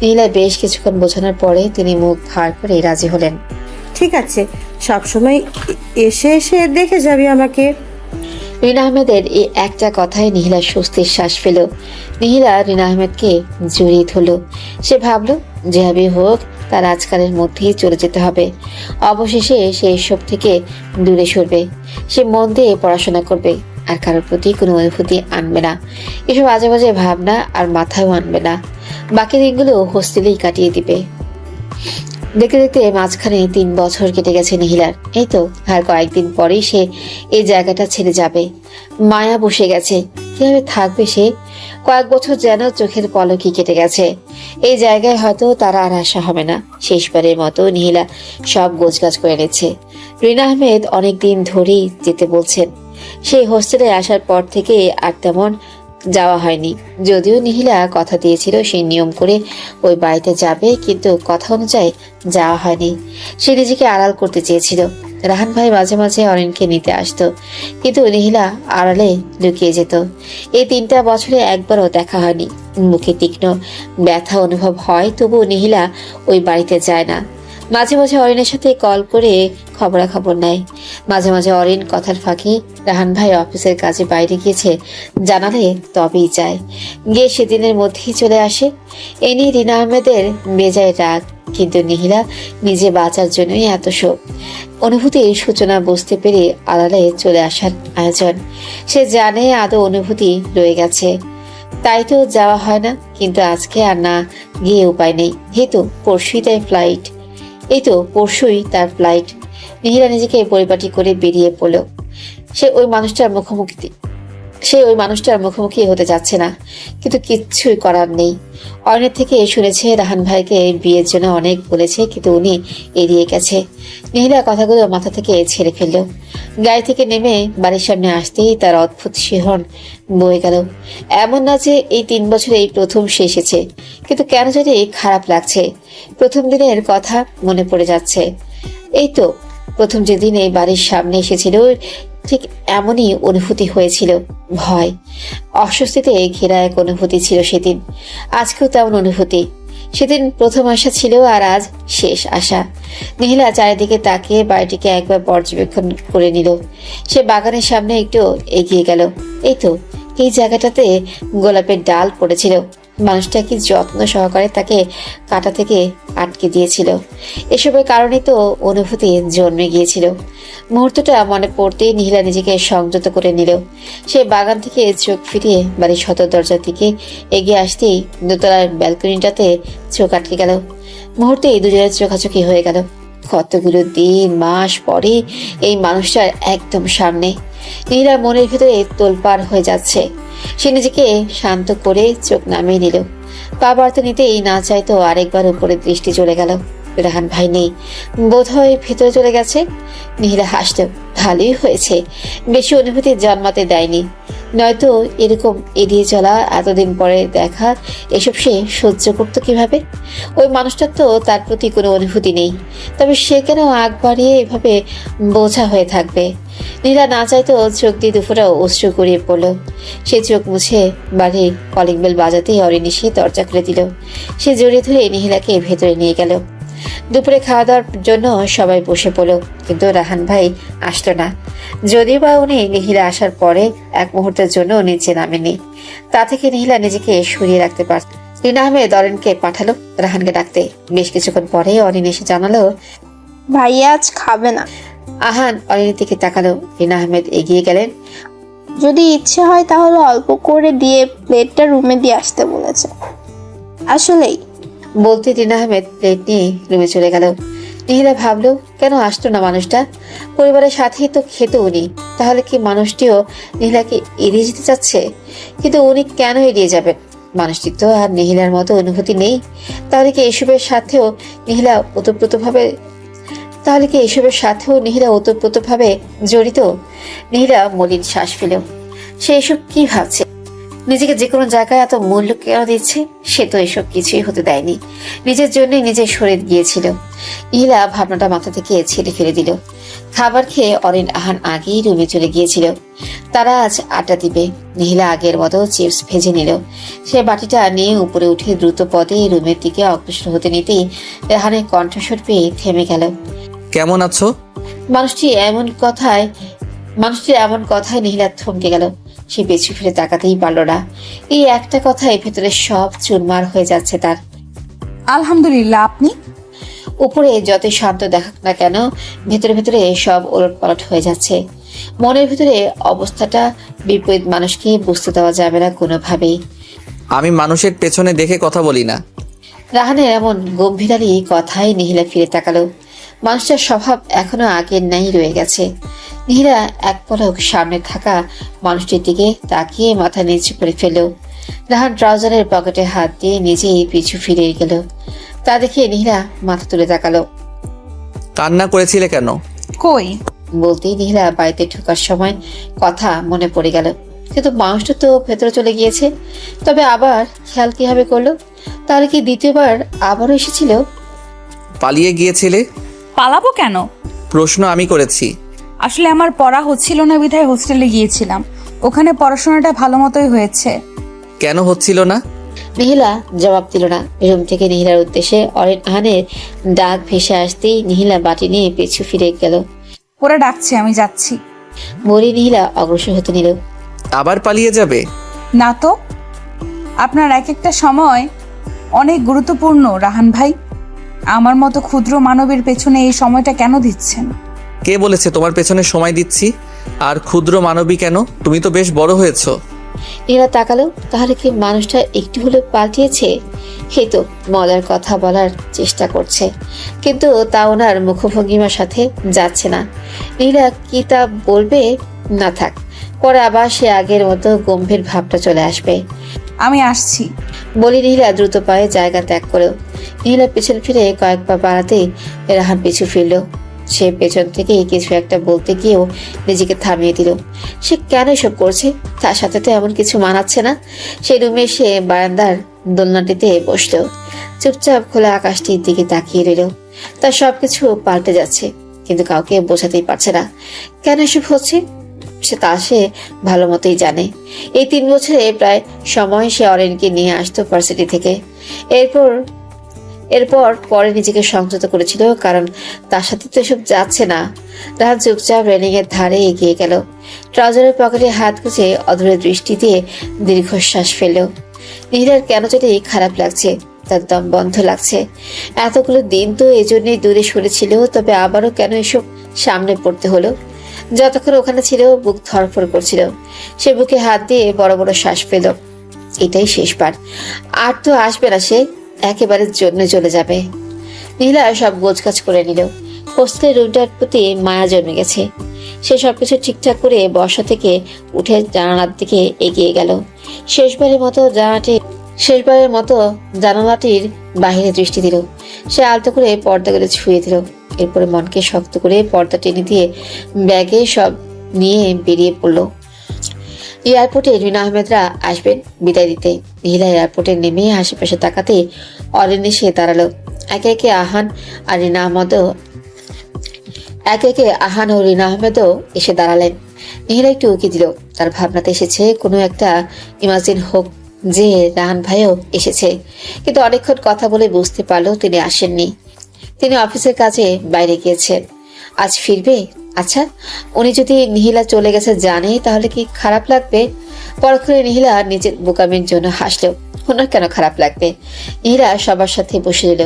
নীলা বেশ কিছুক্ষণ বোঝানোর পরে তিনি মুখ ভার করে রাজি হলেন। ঠিক আছে, সবসময় এসে এসে দেখে যাবি আমাকে। রিনা আহমেদের এই একটা কথায় নীলা স্বস্তির শ্বাস ফেল। নীলা রিনা আহমেদকে জড়িয়ে ধরল। সে ভাবল যেভাবে হোক তার আজকালের মধ্যেই চলে যেতে হবে। অবশেষে সে এসব থেকে দূরে সরবে। সে মন দিয়ে পড়াশোনা করবে, আর কারোর প্রতি কোনো অনুভূতি আনবে না। এসব আজে বাজে ভাবনা আর মাথায়ও আনবে না। বাকি দিনগুলো হোস্টেলেই কাটিয়ে দিবে। দেখতে দেখতে মাঝখানে 3 বছর কেটে গেছে নীলার। এই তো আর কয়েকদিন পরেই সে এই জায়গাটা ছেড়ে যাবে। মায়া বসে গেছে, কিভাবে থাকবে সে? কয়েক বছর যেন চোখের পলকই কেটে গেছে। এই জায়গায় হয়তো তারা আর আসা হবে না। শেষবারের মতো নিহিলা সব গোছগাছ করে নিচ্ছে। রিনা আহমেদ অনেকদিন ধরেই যেতে বলছেন। সেই হোস্টেলে আসার পর থেকে আর তেমন যাওয়া হয়নি। যদিও নিহিলা কথা দিয়েছিল সেই নিয়ম করে ওই বাড়িতে যাবে, কিন্তু কথা অনুযায়ী যাওয়া হয়নি। সে নিজেকে আড়াল করতে চেয়েছিল। রাহান ভাই মাঝে মাঝে অরিনকে নিতে আসতো, কিন্তু নিহিলা আড়ালে লুকিয়ে যেত। এই 3টা বছরে একবারও দেখা হয়নি। মুখে তীক্ষ্ণ ব্যথা অনুভব হয়, তবুও নিহিলা ওই বাড়িতে যায় না। মাঝে মাঝে অরিনের সাথে কল করে খবরাখবর নেয়। মাঝে মাঝে অরিন কথার ফাঁকে রাহান ভাই অফিসের কাজে বাইরে গিয়েছে জানালে তবেই যায়। গিয়ে সেদিনের মধ্যেই চলে আসে। এ নিয়ে রিনা আহমেদের বেজায় রাগ, কিন্তু নিহিলা নিজে বাঁচার জন্যই এত শোক। অনুভূতির সূচনা বুঝতে পেরে আড়ালে চলে আসার আয়োজন। সে জানে আদৌ অনুভূতি রয়ে গেছে, তাই তো যাওয়া হয় না। কিন্তু আজকে আর না গিয়ে উপায় নেই। পরশুই তার ফ্লাইট। তার ফ্লাইট। নিহিলা নিজেকে পরিপাটি করে বেরিয়ে পড়ল। সে ওই মানুষটার মুখোমুখি হতে যাচ্ছে না, কিন্তু কিচ্ছুই করার নেই। অরিনের থেকে শুনেছে রাহান ভাইকে বিয়ের জন্য অনেক বলেছে, কিন্তু উনি এড়িয়ে গেছে। নিহিলা কথাগুলো মাথা থেকে ছেড়ে ফেলল। গাড়ি থেকে নেমে বাড়ির সামনে আসতেই তার অদ্ভুত শিহরণ বয়ে গেল। এমন না যে এই 3 বছরে এই প্রথম সে এসেছে, কিন্তু কেন জানি খারাপ লাগছে। প্রথম দিনের কথা মনে পড়ে যাচ্ছে। এই তো প্রথম যেদিন এই বাড়ির সামনে এসেছিল, ঠিক এমনই অনুভূতি হয়েছিল। ভয়, অস্বস্তিতে ঘেরা এক অনুভূতি ছিল সেদিন। আজকেও তেমন অনুভূতি। সেদিন প্রথম আশা ছিল, আর আজ শেষ আশা। নিহিলা চারিদিকে তাকিয়ে বাড়িটিকে একবার পর্যবেক্ষণ করে নিল। সে বাগানের সামনে একটু এগিয়ে গেল। এই জায়গাটাতে গোলাপের ডাল পড়েছিল। মানুষটা কি যত্ন সহকারে তাকে কাটা থেকে আটকে দিয়েছিল। এসবের কারণে তো অনুভূতি জন্মে গিয়েছিল। মুহূর্তটা মনে পড়তেই নিহিলা নিজেকে সংযত করে নিল। সে বাগান থেকে চোখ ফিরিয়ে বাড়ির সদর দরজার দিকে এগিয়ে আসতেই দোতলার ব্যালকনিটাতে চোখ আটকে গেল। মুহূর্তেই দুজনের চোখাচোখি হয়ে গেল। কতগুলো দিন মাস পরে এই মানুষটার একদম সামনে। নিহিলার মনের ভিতরে তোলপাড় হয়ে যাচ্ছে। সে নিজেকে শান্ত করে চোখ নামিয়ে নিল। পা বাড়তে নিতেই না চাইতো আরেকবার উপরে দৃষ্টি চলে গেল। রাহান ভাই নেই, বোধহয় ভেতরে চলে গেছে। নিহিলা হাসল। ভালোই হয়েছে, বেশি অনুভূতি জন্মাতে দেয়নি। নয়তো এরকম এড়িয়ে চলা, এতদিন পরে দেখা, এসব সে সহ্য করতো কিভাবে? ওই মানুষটার তো তার প্রতি কোনো অনুভূতি নেই, তবে সে কেন আগ বাড়িয়ে এভাবে বোঝা হয়ে থাকবে? নীলা না চাইতো চোখ দিয়ে দুপুরেও অশ্রু গড়িয়ে পড়ল। সে চোখ মুছে বাড়ির কলিং বেল বাজাতেই অরিন এসে দরজা খুলে দিল। সে জড়িয়ে ধরে নিহিলাকে ভেতরে নিয়ে গেল। দুপুরে খাওয়া দাওয়ার জন্য সবাই বসে পড়ল, কিন্তু রাহান ভাই আসলো না। যদিও বা উনি নিহিলা আসার পরে এক মুহূর্তের জন্য নিচে নামেনি, তা থেকে নিহিলা নিজেকে সরিয়ে রাখতে পারত। রিনা আহমেদ অরিনকে পাঠালো রাহানকে ডাকতে। বেশ কিছুক্ষণ পরে অরিন এসে জানালো, ভাইয়া আজ খাবে না। আহান অরিনের দিকে তাকালো। রিনা আহমেদ এগিয়ে গেলেন। যদি ইচ্ছে হয় তাহলে অল্প করে দিয়ে প্লেটটা রুমে দিয়ে আসতে বলেছে। আসলেই বলতে রিনা আহমেদ প্লেট নিয়ে রুমে চলে গেল। নিহিলা ভাবলো, কেন আসতো না মানুষটা? পরিবারের সাথেই তো খেত উনি, তাহলে কি মানুষটিও নিহিলাকে এড়িয়ে যেতে চাচ্ছে? কিন্তু উনি কেন এড়িয়ে যাবেন? মানুষটির তো আর নিহিলার মতো অনুভূতি নেই। তাহলে কি এসবের সাথেও নিহিলা ওতপ্রোতভাবে জড়িত? নিহিলা মলিন শ্বাস ফেল। সে এসব কি ভাবছে? নিজেকে যে কোনো জায়গায় এত মূল্য কেন দিচ্ছে? সে তো এসব কিছুই হতে দেয়নি, নিজের জন্যই নিজের সরে গিয়েছিল। নিহিলা ভাবনাটা মাথা থেকে ছেড়ে ফেলে দিল। খাবার খেয়ে অরিন আহান আগেই রুমে চলে গিয়েছিল। তারা আজ আড্ডা দিবে। নিহিলা আগের মতো চিপস ভেজে নিল। সে বাটিটা নিয়ে উপরে উঠে দ্রুত পদে রুমের দিকে অগ্রসর হতে নিতেই রাহানের কণ্ঠস্বর পেয়ে থেমে গেল। কেমন আছো? মানুষটির এমন কথায় নিহিলা থমকে গেল। সে পেছু ফিরে তাকাতেই পারল না। এই একটা কথায় ভেতরে সব চুরমার হয়ে যাচ্ছে তার। আলহামদুলিল্লাহ, আপনি? উপরে যতই শান্ত দেখাক না কেন, ভেতরে ভেতরে সব ওলটপালট হয়ে যাচ্ছে। মনের ভিতরে অবস্থাটা বিপরীত। মানুষকে বুঝতে দেওয়া যাবে না কোনোভাবেই। আমি মানুষের পেছনে দেখে কথা বলি না। রাহানের এমন গম্ভীরালি কথায় নিহিলা ফিরে তাকালো। মানুষটার স্বভাব এখনো আগের নাই রয়ে গেছে। নিহিলা এক পলক সামনে থাকা মানুষটির দিকে তাকিয়ে মাথা নিচু করে ফেলল। রাহান ট্রাউজারের পকেটে হাত দিয়ে নিজেই পিছু ফিরে গেল। তা দেখে নীলা মাথা তুলে তাকালো। কান্না করেছিলে কেন? কই? বলতেই নীলা বাড়িতে ঢোকার সময় কথা মনে পড়ে গেল। কিন্তু মানুষটা তো ভেতরে চলে গিয়েছে। তবে আবার খেয়াল কিভাবে করলো? তাহলে কি দ্বিতীয়বার আবারও এসেছিল? পালিয়ে গিয়েছিলে? পালাবো কেন? প্রশ্ন আমি করেছি। আসলে আমার পড়া হচ্ছিল না বিধায় হোস্টেলে গিয়েছিলাম। ওখানে পড়াশোনাটা ভালো মতোই হয়েছে। কেন হচ্ছিল না? নিহিলা জবাব দিল না। রুম থেকে নিহিলার উদ্দেশ্যে অরিন আহানের ডাক ভেসে আসতেই নিহিলা বাটি নিয়ে পিছু ফিরে গেল। ওরা ডাকছে, আমি যাচ্ছি। বলি নিহিলা অগ্রসর হতে নিল। আবার পালিয়ে যাবে? না তো, আপনার এক একটা সময় অনেক গুরুত্বপূর্ণ রাহান ভাই। আমার মতো ক্ষুদ্র মানবের পেছনে এই সময়টা কেন দিচ্ছেন? কে বলেছে তোমার পেছনে সময় দিচ্ছি? আর ক্ষুদ্র মানবী কেন? তুমি তো বেশ বড় হয়েছো। নিহিলা তাকালো। তাহলে কি মানুষটা একটু হলে পাল্টিয়েছে? এই তো মজার কথা বলার চেষ্টা করছে, কিন্তু তা ওনার মুখভঙ্গিমার সাথে যাচ্ছে না। নিহিলা কি তা বলবে? না থাক, পরে আবার সে আগের মতো গম্ভীর ভাবটা চলে আসবে। আমি আসছি বলি নিহিলা দ্রুত পায়ে জায়গা ত্যাগ করো। নিহিলা পেছন ফিরে কয়েকবার বাড়াতেই রাহান পিছু ফিরল। সে পেছন থেকে কিছু একটা বলতে গিয়েও নিজেকে থামিয়ে দিল। সে কেন এসব করছে? তার সাথে তো এমন কিছু মানাচ্ছে না। সে রুমে এসে বারান্দার দোলনাটিতে বসলো। চুপচাপ খোলা আকাশটির দিকে তাকিয়ে রইল। তার সবকিছু পাল্টে যাচ্ছে, কিন্তু কাউকে বোঝাতেই পারছে না কেন এসব হচ্ছে। সে ভালো মতোই জানে। এই 3 বছরে প্রায় সময় সে অরেনকে নিয়ে আসতো ভার্সিটি থেকে। এরপর পরে নিজেকে সংযত করেছিল, কারণ তার সাথে তো এসব যাচ্ছে না। রাহাত চুপচাপ রেলিং এর ধারে এগিয়ে গেল। ট্রাউজারের পকেটে হাত গুজে অধরে দৃষ্টি দিয়ে দীর্ঘশ্বাস ফেলল। নিহিলার কেন জানি খারাপ লাগছে, তার দম বন্ধ লাগছে। এতগুলো দিন তো এজন্যই দূরে সরেছিল, তবে আবারও কেন এসব সামনে পড়তে হলো? যতক্ষণ ওখানে ছিল বুক ধরফর করছিল। সে বুকে হাত দিয়ে বড় বড় শ্বাস পেল। এটাই শেষবার, আর তো আসবে না। সে একেবারে জন্য চলে যাবে। নীলা সব গোছগাছ করে নিল। হোস্টেলের রুমটার প্রতি মায়া জন্মে গেছে। সে সবকিছু ঠিকঠাক করে বসা থেকে উঠে জানালার দিকে এগিয়ে গেল। শেষবারের মতো জানালাটির বাহিরে দৃষ্টি দিল। সে আলতো করে পর্দাগুলো ছুঁয়ে দিল। এরপরে মনকে শক্ত করে পর্দা টেনে দিয়ে ব্যাগে সব নিয়ে বেরিয়ে পড়ল। এয়ারপোর্টে রিনা আহমেদরা আসবেন বিদায় দিতে। মহিলা এয়ারপোর্টে নেমে আশেপাশে তাকাতে অরিন এসে দাঁড়ালো। একে একে আহান ও রিনা আহমেদও এসে দাঁড়ালেন। মহিলা একটু উকি দিল। তার ভাবনাতে এসেছে কোনো একটা ইমাজিন হোক যে রাহান ভাইও এসেছে, কিন্তু অনেকক্ষণ কথা বলে বুঝতে পারলো তিনি আসেননি। তিনি অফিসের কাজে বাইরে গিয়েছেন। আজ ফিরবে। আচ্ছা, উনি যদি নিহিলা চলে গেছে জানে, তাহলে কি খারাপ লাগবে? পরক্ষণে নিহিলা নিজের বোকামির জন্য হাসলো। ওনার কেন খারাপ লাগবে? নিহিলা সবার সাথে বসে নিল।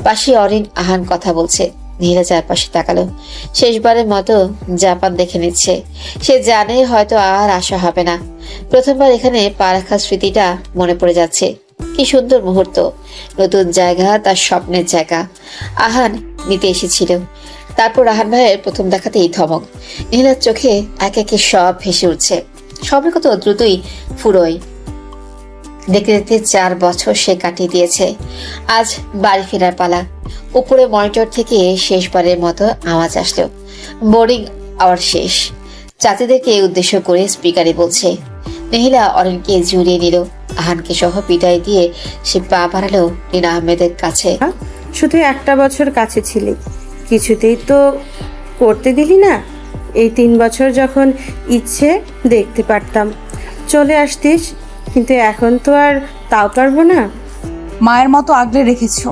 পাশে অরিন আহান কথা বলছে। নিহিলা চারপাশে তাকালো। শেষবারের মতো জাপান দেখে নিচ্ছে। সে জানে হয়তো আর আসা হবে না। প্রথমবার এখানে পা রাখার স্মৃতিটা মনে পড়ে যাচ্ছে। কি সুন্দর মুহূর্ত, নতুন জায়গা, তার স্বপ্নের জায়গা। আহান নিতে এসেছিল। তারপর রাহান ভাইয়ের প্রথম দেখাতেই ধমক। নীলার চোখে একে একে সব ভেসে উঠছে। সবের কত দ্রুতই ফুরোয়। দেখতে দেখতে 4 বছর সে কাটিয়ে দিয়েছে। আজ বাড়ি ফেরার পালা। উপরে মনিটর থেকে শেষবারের মতো আওয়াজ আসলো। বোর্ডিং আওয়ার শেষ। চাচিদেরকে উদ্দেশ্য করে স্পিকারে বলছে। নিহিলা অরিনকে জড়িয়ে নিল। আহানকে সহ বিদায় দিয়ে সে পা বাড়ালো রিনা আহমেদের কাছে। শুধু একটা বছর কাছে ছিলি, কিছুতেই তো করতে দিলি না। এই 3 বছর যখন ইচ্ছে দেখতে পারতাম চলে আসতিস, কিন্তু এখন তো আর তাও পারবো না। মায়ের মতো আগলে রেখেছো,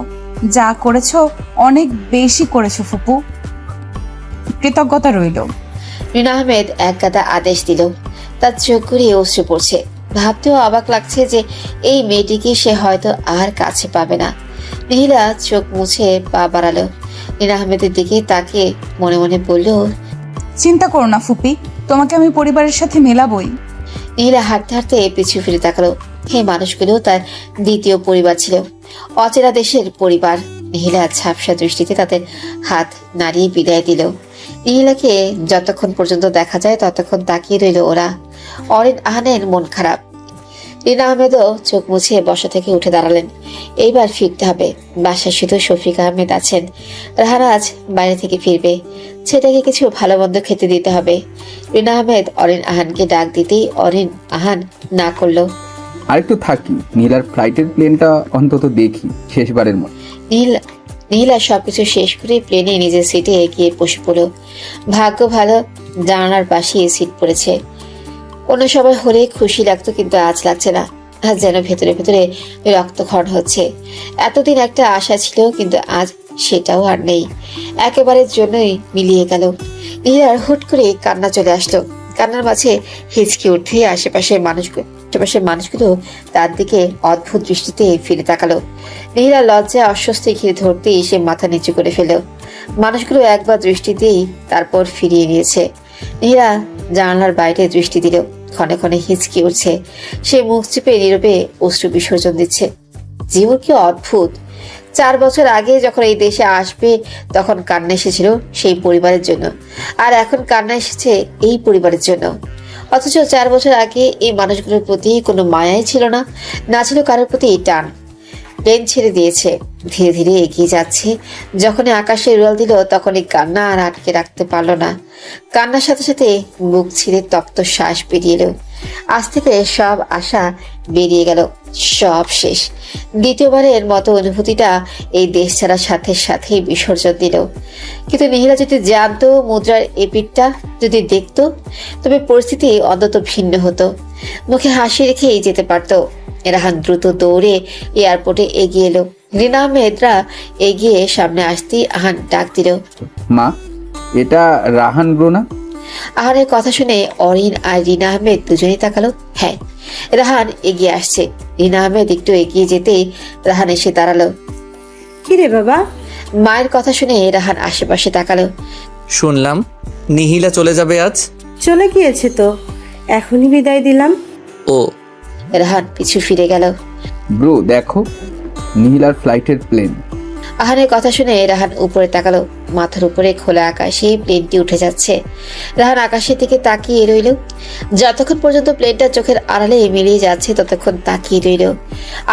যা করেছো অনেক বেশি করেছো ফুপু, কৃতজ্ঞতা রইল। রিনা আহমেদ এক গাদা আদেশ দিল। তার চোখ ঘুরিয়ে অশ্রু পড়ছে। ভাবতেও অবাক লাগছে যে এই মেয়েটিকে সে হয়তো আর কাছে পাবে না। নিহিলা চোখ মুছে পা বাড়ালো। রিনা আহমেদের দিকে তাকিয়ে মনে মনে বলল, চিন্তা করো না ফুপি, তোমাকে আমি পরিবারের সাথে মেলাবই। নিহিলা হাঁটতে হাঁটতে পিছু ফিরে তাকালো। এই মানুষগুলো তার দ্বিতীয় পরিবার ছিল, অচেনা দেশের পরিবার। নিহিলা ঝাপসা দৃষ্টিতে তাদের হাত নাড়িয়ে বিদায় দিল। নিহিলাকে যতক্ষণ পর্যন্ত দেখা যায় ততক্ষণ তাকিয়ে রইল ওরা। অরিন আহানের মন খারাপ। রিনা আহমেদও চোখ মুছে বসা থেকে উঠে দাঁড়ালেন। এইবার ফিরতে হবে। বাসায় শুধু শফিক আহমেদ আছেন। রাহান আজ বাইরে থেকে ফিরবে। ছেলেটাকে কিছু ভালো মন্দ খেতে দিতে হবে। রিনা আহমেদ অরিন আহানকে ডাক দিতেই অরিন আহান না করলো। আরেকটু থাকি, নীলার ফ্লাইটের প্লেনটা অন্তত দেখি শেষবারের মতো। নীলা সবকিছু শেষ করে প্লেনে নিজের সিটে গিয়ে বসে পড়ল। ভাগ্য ভালো, জানালার পাশে সিট পড়েছে। অন্য সময় হলে খুশি লাগতো, কিন্তু আজ লাগছে না। আজ যেন ভেতরে ভেতরে রক্তক্ষরণ হচ্ছে। এতদিন একটা আশা ছিল, কিন্তু আজ সেটাও আর নেই। একেবারের জন্যই মিলিয়ে গেল। নীলার হুট করে কান্না চলে আসলো। কান্নার মাঝে হিচকি উঠে আশেপাশের মানুষগুলো তার দিকে অদ্ভুত দৃষ্টিতে ফিরে তাকালো। নীলা লজ্জায় অস্বস্তি ঘিরে ধরতেই সে মাথা নিচু করে ফেল। মানুষগুলো একবার দৃষ্টি দিয়েই তারপর ফিরিয়ে নিয়েছে। নীলা জানালার বাইরে দৃষ্টি দিল। ক্ষণে ক্ষণে হিচকি উঠছে। সে মুখ চেপে নীরবে অশ্রু বিসর্জন দিচ্ছে। জীবন কি অদ্ভুত। 4 বছর আগে যখন এই দেশে আসবে তখন কান্না এসেছিল সেই পরিবারের জন্য, আর এখন কান্না এসেছে এই পরিবারের জন্য। অথচ 4 বছর আগে এই মানুষগুলোর প্রতি কোনো মায়াই ছিল না, না ছিল কারোর প্রতি টান। প্লেন ছেড়ে দিয়েছে, ধীরে ধীরে এগিয়ে যাচ্ছে। যখনই আকাশে উড়াল দিল তখনই কান্না আর আটকে রাখতে পারলো না। কান্নার সাথে সাথে বুক ছিঁড়ে তপ্ত শ্বাস বেরিয়ে এলো। আজ থেকে সব আশা বেরিয়ে গেল, সব শেষ। দ্বিতীয়বারের মতো অনুভূতিটা এই দেশ ছাড়ার সাথে সাথেই বিসর্জন দিল। কিন্তু নীলা যদি জানতো, মুদ্রার এপিটটা যদি দেখতো, তবে পরিস্থিতি অন্তত ভিন্ন হতো। মুখে হাসি রেখেই যেতে পারতো। রাহান দ্রুত দৌড়ে এয়ারপোর্টে এগিয়ে এলো। রিনা আহমেদরা এগিয়ে সামনে আসতেই আহান ডাক দিল, মা, এটা রাহান ব্রো না? আহানের কথা শুনে অরিন আর রিনা আহমেদ দুজনেই তাকালো। হ্যাঁ, রাহান এগিয়ে আসছে। রিনা আহমেদ একটু এগিয়ে যেতেই রাহান এসে দাঁড়ালো। কি রে বাবা? মায়ের কথা শুনে রাহান আশেপাশে তাকালো। শুনলাম নিহিলা চলে যাবে আজ। চলে গিয়েছে তো, এখনই বিদায় দিলাম। ও, রাহান পিছু ফিরে গেল। ব্রো দেখো, নীলার ফ্লাইটের প্লেন। আহানের কথা শুনে রাহান উপরে তাকালো। মাথার উপরে খোলা আকাশে প্লেনটি উঠে যাচ্ছে। রাহান আকাশের দিকে তাকিয়ে রইল। যতক্ষণ পর্যন্ত প্লেনটা চোখের আড়ালে মিলিয়ে যাচ্ছে ততক্ষণ তাকিয়ে রইল।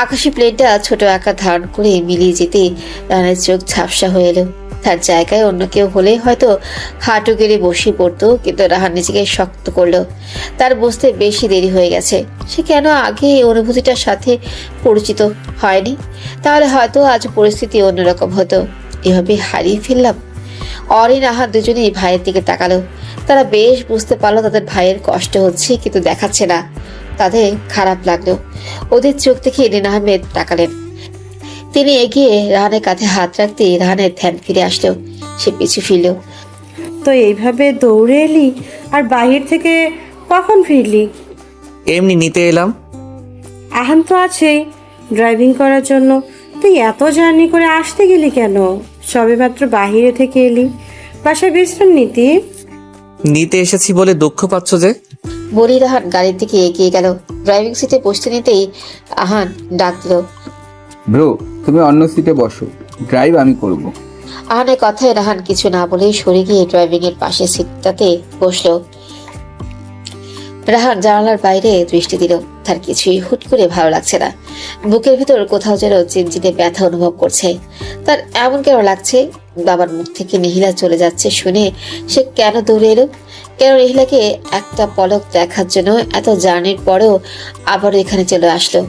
আকাশে প্লেনটা ছোট আকার ধারণ করে মিলিয়ে যেতে রাহানের চোখ ঝাপসা হয়ে এলো। তার জায়গায় অন্য কেউ হলে হয়তো হাঁটু গেড়ে বসে পড়তো, কিন্তু রাহান নিজেকে শক্ত করলো। তার বুঝতে বেশি দেরি হয়ে গেছে। সে কেন আগে এই অনুভূতিটার সাথে পরিচিত হয়নি? তাহলে হয়তো আজ পরিস্থিতি অন্যরকম হতো। এভাবে হারিয়ে ফেললাম। অরিন আহান দুজনেই ভাইয়ের দিকে তাকালো। তারা বেশ বুঝতে পারলো তাদের ভাইয়ের কষ্ট হচ্ছে, কিন্তু দেখাচ্ছে না। তাদের খারাপ লাগলো। ওদের চোখ দেখে রিনা আহমেদ তাকালেন। তিনি এগিয়ে রাহানের কাঁধে হাত রাখতে রাহানের ধ্যান ফিরে আসলো। সে পিছু ফিরল। তো এইভাবে দৌড়ে এলি, আর বাহির থেকে কখন ফিরলি? এমনি নিতে এলাম। আহান তো আছেই ড্রাইভিং করার জন্য। তুই এত জার্নি করে আসতে গেলি কেন? সবে মাত্র বাহিরে থেকে এলি, বাসায় বিশ্রাম নিতে এসেছি বলে দুঃখ পাচ্ছ যে? বলি রাহান গাড়ির দিকে এগিয়ে গেল। ড্রাইভিং সিটে বসতে নিতেই আহান ডাক দিল, ব্রো তুমি অন্য সিটে বসো, ড্রাইভ আমি করব। আহানের কথায় রাহান কিছু না বলেই সরে গিয়ে ড্রাইভিং এর পাশে সিটটাতে বসলো। রাহান জানালার বাইরে দৃষ্টি দিল। তার কিছুই হুট করে ভালো লাগছে না। বুকের ভিতর কোথাও যেন চিনচিনে ব্যথা অনুভব করছে। তার এমন কেন লাগছে? বাবার মুখ থেকে নিহিলা চলে যাচ্ছে শুনে সে কেন দৌড়ে এলো? কেন নিহিলাকে একটা পলক দেখার জন্য এত জার্নির পরেও আবারও এখানে চলে আসলো?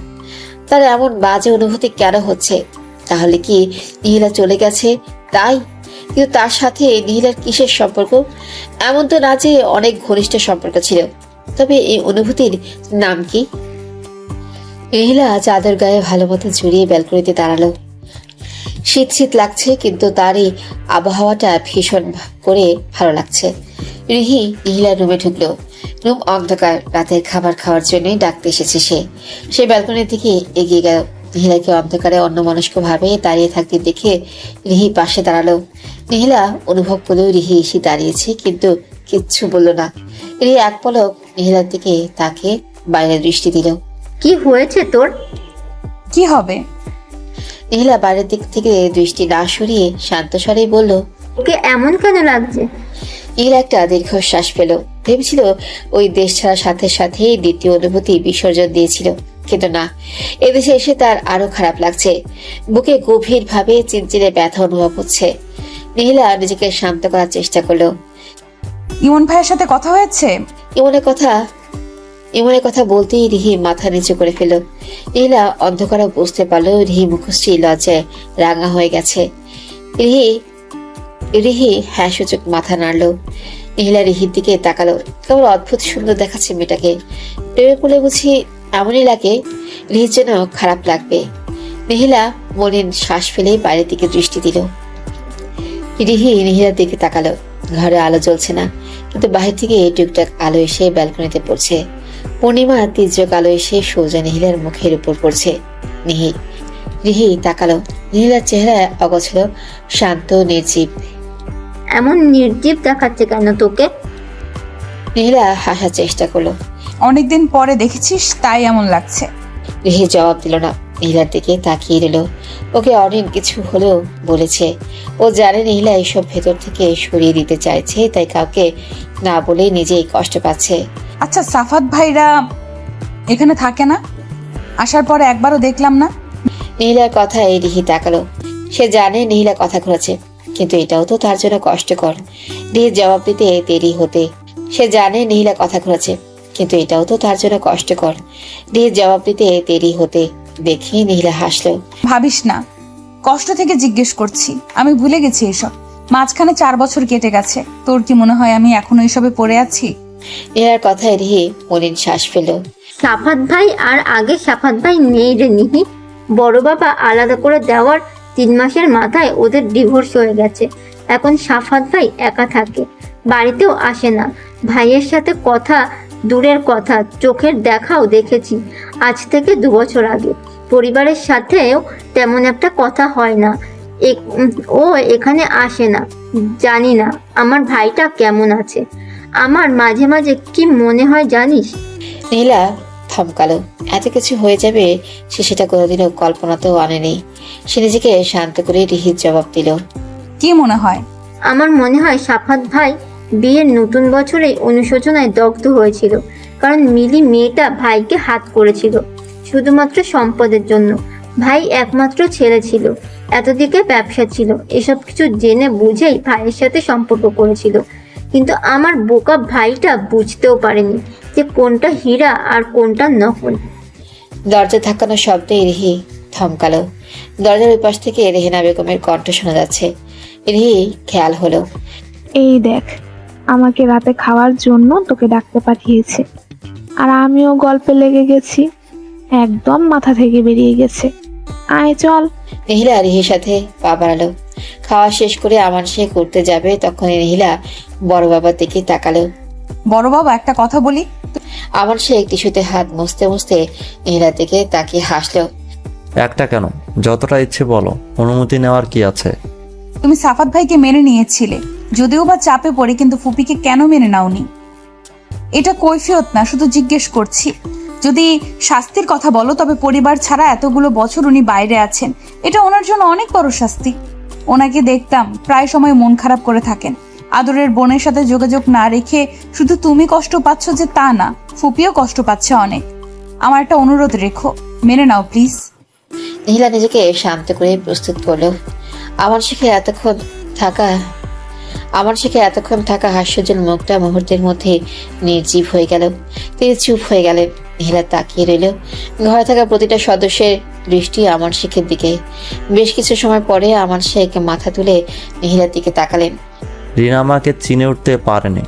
তার এমন বাজে অনুভূতি কেন হচ্ছে? তাহলে কি নিহিলা চলে গেছে তাই? কিন্তু তার সাথে নিহিলার কিসের সম্পর্ক? এমন তো না যে অনেক ঘনিষ্ঠ সম্পর্ক ছিল। তবে এই অনুভূতির নাম কি? নিহিলা চাদর গায়ে ভালো মতো জড়িয়ে ব্যালকনিতে দাঁড়ালো। শীত শীত লাগছে, কিন্তু তার এই আবহাওয়াটা ভীষণ করে ভালো লাগছে। রিহি নিহিলার রুমে ঢুকলো। রুম অন্ধকার। রাতের খাবার খাওয়ার জন্যই ডাকতে এসেছে সে ব্যালকনির দিকে এগিয়ে গেল। নিহিলাকে অন্ধকারে অন্যমনস্ক ভাবে দাঁড়িয়ে থাকতে দেখে রিহি পাশে দাঁড়ালো। নিহিলা অনুভব করলেও রিহি এসে দাঁড়িয়েছে, কিন্তু কিচ্ছু বলল না। রিহি এক পলক নিহিলার দিকে তাকে বাইরে দৃষ্টি দিল। কি হয়েছে তোর? কি হবে? নিহিলা বাইরের দিক থেকে দৃষ্টি না সরিয়ে শান্ত স্বরেই বলল, ওকে এমন কেন লাগছে? নিহিলা একটা দীর্ঘশ্বাস পেল। ভেবেছিল ওই দেশ ছাড়ার সাথে সাথে দ্বিতীয় অনুভূতি বিসর্জন দিয়েছিল। কিন্তু না, এদেশে এসে তার আরো খারাপ লাগছে। বুকে গভীর ভাবে চিনচিনে ব্যথা অনুভব হচ্ছে। নীলা নিজেকে শান্ত করার চেষ্টা করলো। ইমন ভাইয়ের সাথে কথা হয়েছে? ইমনের কথা বলতেই রিহি মাথা নিচু করে ফেলল। নীলা অন্ধকারে বুঝতে পারলো রিহি মুখশ্রী লজ্জায় রাঙা হয়ে গেছে। রিহি হ্যাঁ সূচক মাথা নাড়লো। নীলা রিহির দিকে তাকালো। কেবল অদ্ভুত সুন্দর দেখাচ্ছে মেয়েটাকে। প্রেমে পড়লে বুঝি এমনই লাগে? রিহির জন্য খারাপ লাগবে। নীলা মলিন শ্বাস ফেলে বাইরের দিকে দৃষ্টি দিল। রিহি নীলার দিকে তাকালো। ঘরে আলো জ্বলছে না, কিন্তু বাহির থেকে টুকটাক আলো এসে ব্যালকনিতে পড়ছে। পূর্ণিমা তীর্যক আলো এসে সোজা নীলার মুখের উপর পড়ছে। রিহি তাকালো। নীলার চেহারা অগোছল, শান্ত, নির্জীব। এমন নির্জীব দেখাচ্ছে কেন তোকে? নীলা হাসার চেষ্টা করলো। অনেকদিন পরে দেখেছিস তাই এমন লাগছে। রিহি জবাব দিল না, নীলার দিকে তাকিয়ে রইল। ওকে অনেক কিছু হলেও বলেছে। ও জানে নীলা এইসব ভেতর থেকে সরিয়ে দিতে চাইছে, তাই কাউকে না বলে নিজেই কষ্ট পাচ্ছে। আচ্ছা, সাফাত ভাইরা এখানে থাকে না? আসার পরে একবারও দেখলাম না। নীলার কথায় রিহি তাকালো। সে জানে নীলা কথা ঘুরেছে, কিন্তু এটাও তো তার জন্য কষ্টকর। রিহির জবাব দিতে দেরি হতে সে জানে নীলা কথা ঘুরেছে, কিন্তু এটাও তো তার জন্য কষ্টকর। রিহির জবাব দিতে দেরি হতে দেখে নীলা হাসলো। ভাবিস না, কষ্ট থেকে জিজ্ঞেস করছি। আমি ভুলে গেছি এসব। মাঝখানে 4 বছর কেটে গেছে। তোর কি মনে হয় আমি এখনো এসবে পড়ে আছি? নীলার কথায় রিহি মলিন শ্বাস ফেল। সাফাত ভাই আর আগে সাফাত ভাই নেই রে নিহি। বড় বাবা আলাদা করে দেওয়ার 3 মাসের মাথায় ওদের ডিভোর্স হয়ে গেছে। এখন সাফাত ভাই একা থাকে, বাড়িতেও আসে না। ভাইয়ের সাথে কথা দূরের কথা, চোখের দেখাও দেখেছি আজ থেকে 2 বছর আগে। পরিবারের সাথেও তেমন একটা কথা হয় না। ও এখানে আসে না। জানি না আমার ভাইটা কেমন আছে। আমার মাঝে মাঝে কি মনে হয় জানিস? নীলা থমকালো। এত কিছু হয়ে যাবে সে সেটা কোনোদিনও কল্পনাতেও আনেনি। সে নিজেকে শান্ত করে রিহির জবাব দিল। কি মনে হয়? আমার মনে হয় সাফাত ভাই বিয়ের নতুন বছরে অনুশোচনায় দগ্ধ হয়েছিল। কারণ মিলি মেয়েটা ভাইকে হাত করেছিল শুধুমাত্র সম্পদের জন্য। ভাই একমাত্র ছেলে ছিল, এতদিকে ব্যবসা ছিল। এসব কিছু জেনে বুঝেই ভাইয়ের সাথে সম্পর্ক করেছিল। কিন্তু আমার বোকা ভাইটা বুঝতেও পারেনি যে কোনটা হীরা আর কোনটা নকল। দরজা ধাক্কানোর শব্দে রিহি থমকালো। দরজার ওই পাশ থেকে রেহেনা বেগমের কণ্ঠ শোনা যাচ্ছে। রিহি খেয়াল হলো। এই দেখ, আমাকে রাতে খাওয়ার জন্য তোকে ডাকতে পাঠিয়েছে। আর আমিও গল্পে লেগে গেছি, একদম মাথা থেকে বেরিয়ে গেছে। আয় চল। নীলা রিহির সাথে পা বাড়ালো। খাওয়া শেষ করে আমান শেখ উঠতে যাবে, তখন নীলা বড় বাবার দিকে তাকালো। বড় বাবা, একটা কথা বলি। আমান শেখ টিস্যুতে হাত মুছতে মুছতে নীলার দিকে তাকিয়ে হাসলো। একটা কেন, যতটা ইচ্ছে বলো। অনুমতি নেওয়ার কি আছে? তুমি সাফাত ভাইকে মেনে নিয়েছিলে, যদিও বা চাপে পড়ে, কিন্তু ফুপিকে কেন মেনে নাওনি? এটা কৈফিয়ত না, শুধু জিজ্ঞেস করছি। যদি শাস্তির কথা বলো, তবে পরিবার ছাড়া এতগুলো বছর উনি বাইরে আছেন, এটা ওনার জন্য অনেক বড় শাস্তি। ওনাকে দেখতাম প্রায় সময় মন খারাপ করে থাকেন। আদরের বোনের সাথে যোগাযোগ না রেখে শুধু তুমি কষ্ট পাচ্ছ যে তা না, ফুপিও কষ্ট পাচ্ছে অনেক। আমার একটা অনুরোধ রেখো, মেনে নাও প্লিজ। নীলা নিজেকে শান্ত করে প্রস্তুত করলো। আমার শেখে এতক্ষণ থাকা হাস্যজল মুখটা মুহূর্তের মধ্যে নির্জীব হয়ে গেল। তিনি চুপ হয়ে গেলেন। নীলা তাকিয়ে রইল। ঘরে থাকা প্রতিটা সদস্যের দৃষ্টি আমার শেখের দিকে। বেশ কিছু সময় পরে আমার শেখ মাথা তুলে নীলার দিকে তাকালেন। রিনা আমাকে চিনে উঠতে পারেনি।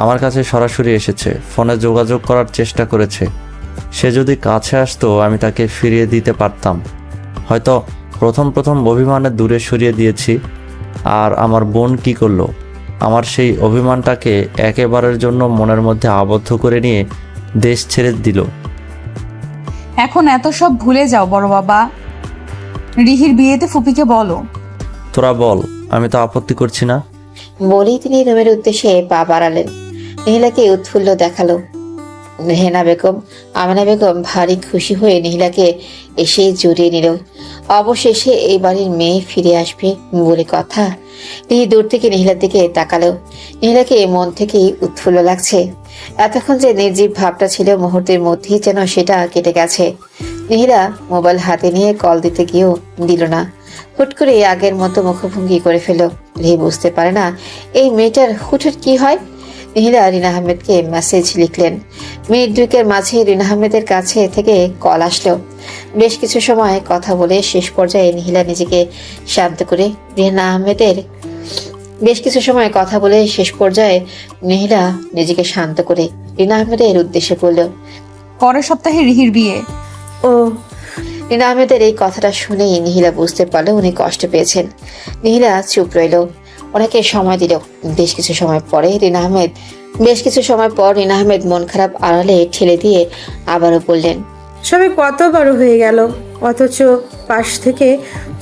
আমার কাছে সরাসরি এসেছে, ফোনে যোগাযোগ করার চেষ্টা করেছে। সে যদি কাছে আসতো আমি তাকে ফিরিয়ে দিতে পারতাম। হয়তো প্রথম অভিমানে দূরে সরিয়ে দিয়েছি। আর আমার বোন কি করলো? আমার সেই অভিমানটাকে একেবারের জন্য মনের মধ্যে আবদ্ধ করে নিয়ে দেশ ছেড়ে দিল। এখন এত সব ভুলে যাও বড় বাবা। রিহির বিয়েতে ফুপিকে বলো। তোরা বল, আমি তো আপত্তি করছি না। বলেই তিনি রুমের উদ্দেশ্যে পা বাড়ালেন। নীলাকে উৎফুল্ল দেখালো। রেহেনা বেগম, আমেনা বেগম ভারী খুশি হয়ে নীলাকে এসে জড়িয়ে নিল। অবশেষে এই বাড়ির মেয়ে ফিরে আসবে বলে কথা। রিহি দূর থেকে নীলার দিকে তাকালো। নীলাকে মন থেকেই উৎফুল্ল লাগছে। এতক্ষণ যে নির্জীব ভাবটা ছিল মুহূর্তের মধ্যেই যেন সেটা কেটে গেছে। নিহিলা মোবাইল হাতে নিয়ে কল দিতে গিয়েও দিল না। হুট করে আগের মতো মুখভঙ্গি করে ফেলল। রিহি বুঝতে পারে না এই মেয়েটার হুটহাট কি হয়। নিহিলা রিনা আহমেদকে মেসেজ লিখলেন। মিনিট দুয়েকের মাঝে রিনা আহমেদের কাছে থেকে কল আসলো। বেশ কিছু সময় কথা বলে শেষ পর্যায়ে নিহিলা নিজেকে শান্ত করে রিনা আহমেদের রিনা আহমেদের উদ্দেশ্যে বলল। পরের সপ্তাহে রিহির বিয়ে। ও রিনা আহমেদের এই কথাটা শুনেই নিহিলা বুঝতে পারলো উনি কষ্ট পেয়েছেন। নিহিলা চুপ রইল, ওনাকে সময় দিল। বেশ কিছু সময় পর রিনা আহমেদ মন খারাপ আড়ালে ঠেলে দিয়ে আবারও বললেন। সবে কত বড় হয়ে গেল, অথচ পাশ থেকে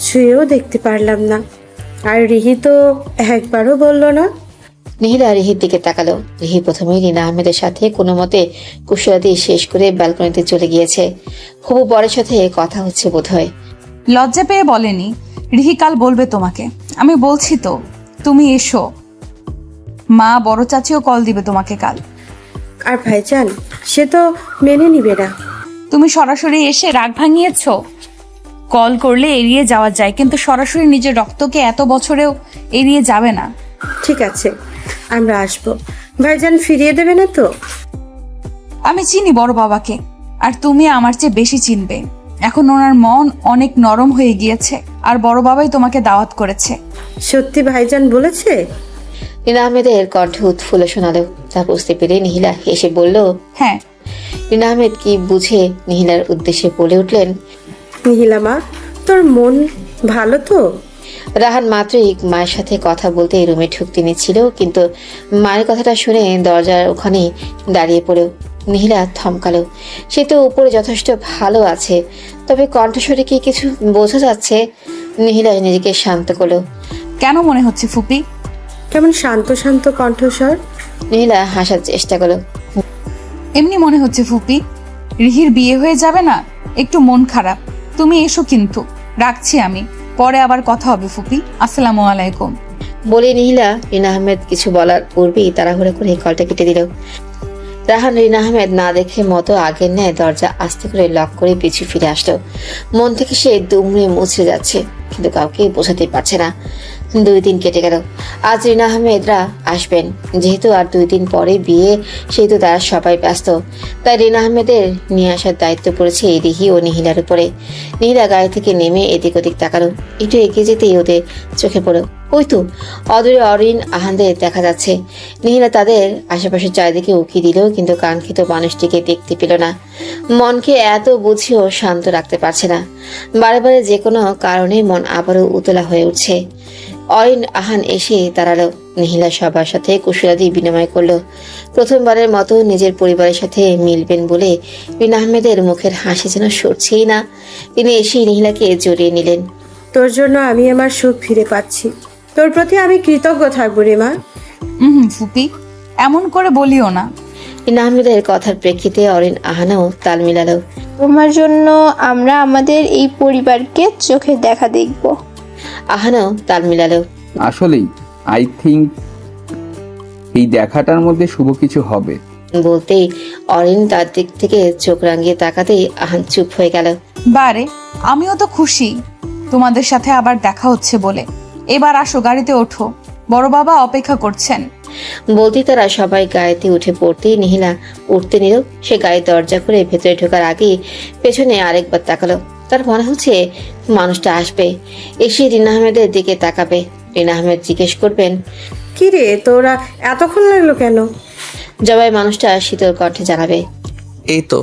ছুঁয়েও দেখতে পারলাম না। আর রিহি তো একবারও বলল না। নিহিলা রিহির দিকে তাকালো। রিহি প্রথমেই রিনা আহমেদের সাথে কোনো মতে কুশলাদি শেষ করে ব্যালকনিতে চলে গিয়েছে। হবু বরের সাথে কথা হচ্ছে বোধহয়। লজ্জা পেয়ে বলেনি, রিহি কাল বলবে তোমাকে। আমি বলছি তো, তুমি এসো। মা বড় চাচিও কল দিবে তোমাকে কাল। আর ভাইজান সে তো মেনে নিবে না। তুমি সরাসরি এসে রাগ ভাঙিয়েছ। কল করলে এড়িয়ে যাওয়া যায়, কিন্তু সরাসরি নিজের রক্তকে এত বছরেও এড়িয়ে যাবে না। ঠিক আছে, আমরা আসবো। ভাইজান ফিরিয়ে দেবে না তো? আমি চিনি বড় বাবাকে, আর তুমি আমার চেয়ে বেশি চিনবে। এখন ওনার মন অনেক নরম হয়ে গিয়েছে, আর বড় বাবাই তোমাকে দাওয়াত করেছে। সত্যি ভাইজান বলেছে? রিনা আহমেদের কণ্ঠ উৎফুল্ল শোনালো। তা বুঝতে পেরে নিহিলা হেসে বলল, হ্যাঁ। রিনা আহমেদ কি বুঝে নিহিলার উদ্দেশ্যে বলে উঠলেন, নিহিলা মা, তোর মন ভালো তো? রাহান মাত্রই মায়ের সাথে কথা বলতে রুমে ঢুকতে নিচ্ছিল, কিন্তু মায়ের কথাটা শুনে দরজার ওখানে দাঁড়িয়ে পড়ে নিহিলা থমকালো। সে তো উপরে যথেষ্ট ভালো আছে, তবে কণ্ঠস্বরে কি কিছু বোঝা যাচ্ছে? নিহিলা নিজেকে শান্ত করলো। কেন মনে হচ্ছে ফুপি? কেমন শান্ত শান্ত কণ্ঠস্বর। নিহিলা হাসার চেষ্টা করলো। এমনি মনে হচ্ছে ফুপি, রিহির বিয়ে হয়ে যাবে না, একটু মন খারাপ। তুমি এসো কিন্তু, রাখছি আমি, পরে আবার কথা হবে ফুপি। আসসালামু আলাইকুম। বলে নিহিলা রিনা আহমেদ কিছু বলার পূর্বেই তাড়াহুড়ো করে কলটা কেটে দিল। রাহান রিনা আহমেদ না দেখে মতো আগের ন্যায় দরজা আস্তে করে লক করে পিছু ফিরে আসলো। মন থেকে সে দুমড়ে মুছড়ে যাচ্ছে, কিন্তু কাউকে বোঝাতে পারছে না। 2 দিন কেটে গেল। আজ রিনা আহমেদরা আসবেন। যেহেতু আর 2 দিন পরে বিয়ে, সেহেতু তারা সবাই ব্যস্ত। তাই রিনা আহমেদের নিয়ে আসার দায়িত্ব পড়েছে রিহি ও নিহিলার উপরে। নিহিলা গাড়ি থেকে নেমে এদিক ওদিক তাকালো। একটু এগিয়ে যেতেই ওদের চোখে পড়ো, ওই তো অদূরে অরিন আহানদের দেখা যাচ্ছে। নিহিলা তাদের আশেপাশে চারিদিকে উকি দিল, কিন্তু কাঙ্ক্ষিত মানুষটিকে দেখতে পেল না। মনকে এত বুঝিয়েও শান্ত রাখতে পারছে না। বারে বারে যে কোনো কারণে মন আবারও উতলা হয়ে উঠছে। অরিন আহান এসে দাঁড়ালো। নিহিলা সবার সাথে কুশলাদি বিনিময় করলো। প্রথমবারের মতো নিজের পরিবারের সাথে মিলবেন বলে রিনা আহমেদের মুখের হাসি যেন সরছেই না। তিনি এসে নিহিলাকে জড়িয়ে নিলেন। তোর জন্য আমি আমার সুখ ফিরে পাচ্ছি। তোর প্রতি আমি কৃতজ্ঞ থাকবো রে মা। ফুপি, এমন করে বলিও না। রিনা আহমেদের কথার প্রেক্ষিতে অরিন আহানও তাল মিলালো। তোমার জন্য আমরা আমাদের এই পরিবারকে চোখে দেখা দেখব। আহানও তাল মিলালো। আসলেই আই থিঙ্ক এই দেখাটার মধ্যে শুভ কিছু হবে। বলতেই অরিন তার দিক থেকে চোখ রাঙিয়ে তাকাতেই আহান চুপ হয়ে গেল। বারে, আমিও তো খুশি তোমাদের সাথে আবার দেখা হচ্ছে বলে। এবার আসো, গাড়িতে ওঠো, বড় বাবা অপেক্ষা করছেন। বলতেই তারা সবাই গাড়িতে উঠে পড়তেই নিহিলা উঠতে নিল। সে গাড়ির দরজা খুলে ভেতরে ঢোকার আগেই পেছনে আরেকবার তাকালো। তার মনে হচ্ছে মানুষটা আসবে, এসে রিনা আহমেদের দিকে তাকাবে। রিনা আহমেদ জিজ্ঞেস করবেন, কি রে, তোরা এতক্ষণ লাগলো কেন? জবাই মানুষটা শীতল কণ্ঠে জানাবে, এই তো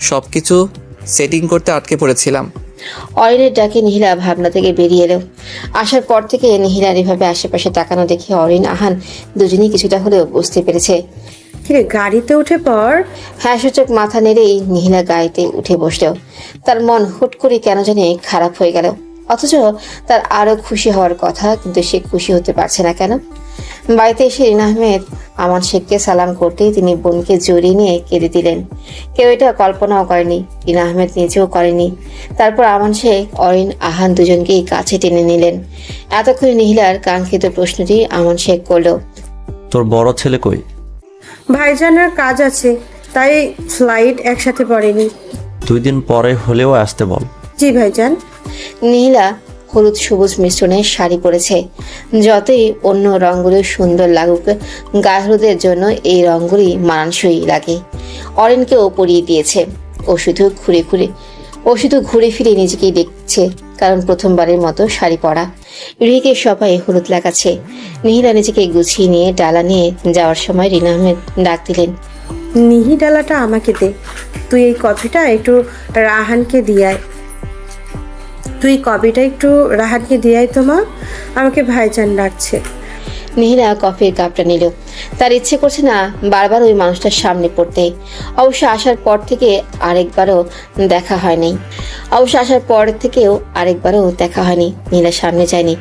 সবকিছু সেটিং করতে আটকে পড়েছিলাম। অরিনের ডাকে নিহিলা ভাবনা থেকে বেরিয়ে এলো। আসার পর থেকে নিহিলার এভাবে আশেপাশে তাকানো দেখে অরিন আহান দুজনেই কিছুটা হলেও বুঝতে পেরেছে। কিরে, গাড়িতে উঠে পড়। হ্যাঁ সূচক মাথা নেড়েই নিহিলা গাড়িতে উঠে বসলো। তার মন হুট করে কেন জানি খারাপ হয়ে গেল, অথচ তার আরো খুশি হওয়ার কথা, কিন্তু সে খুশি হতে পারছে না কেন। বাড়িতে এসে রিনা আহমেদ আমান শেখকে সালাম করতেই তিনি বোনকে জড়িয়ে নিয়ে কেঁদে দিলেন। কেউ এটা কল্পনাও করেনি, রিনা আহমেদ নিজেও করেনি। তারপর আমান শেখ অরিন আহান দুজনকেই কাছে টেনে নিলেন। এতক্ষণে নিহিলার কাঙ্ক্ষিত প্রশ্নটি আমান শেখ করলো, তোর বড় ছেলে কই? ভাইজানের কাজ আছে, তাই ফ্লাইট একসাথে পড়েনি। 2 দিন পরে হলেও আসতে বল। জি ভাইজান। নীলা হলুদ সবুজ মিশ্রণের শাড়ি পরেছে। যতই অন্য রঙগুলো সুন্দর লাগুক, গায়ে হলুদের জন্য এই রঙগুলি মানানসই লাগে। অরেনকেও পরিয়ে দিয়েছে। ও শুধু ঘুরে ফিরে নিজেকেই দেখছে, কারণ প্রথমবারের মতো শাড়ি পরা। রিকে সবাই হলুদ লাগাচ্ছে। নীলা নিজেকে গুছিয়ে নিয়ে ডালা নিয়ে যাওয়ার সময় রিনা আহমেদ ডাক দিলেন, নিহি ডালাটা আমাকে দে। তুই এই কফিটা একটু রাহানকে দিয়াই তো মা, আমাকে ভাইজান ডাকছে। নীলা কফির কাপটা নিল। তার ইচ্ছে করছে না বারবার ওই মানুষটার সামনে পড়তে। অবশ্য আসার পর থেকে আরেকবারও দেখা হয়নি। নীলা সামনে যায়নি।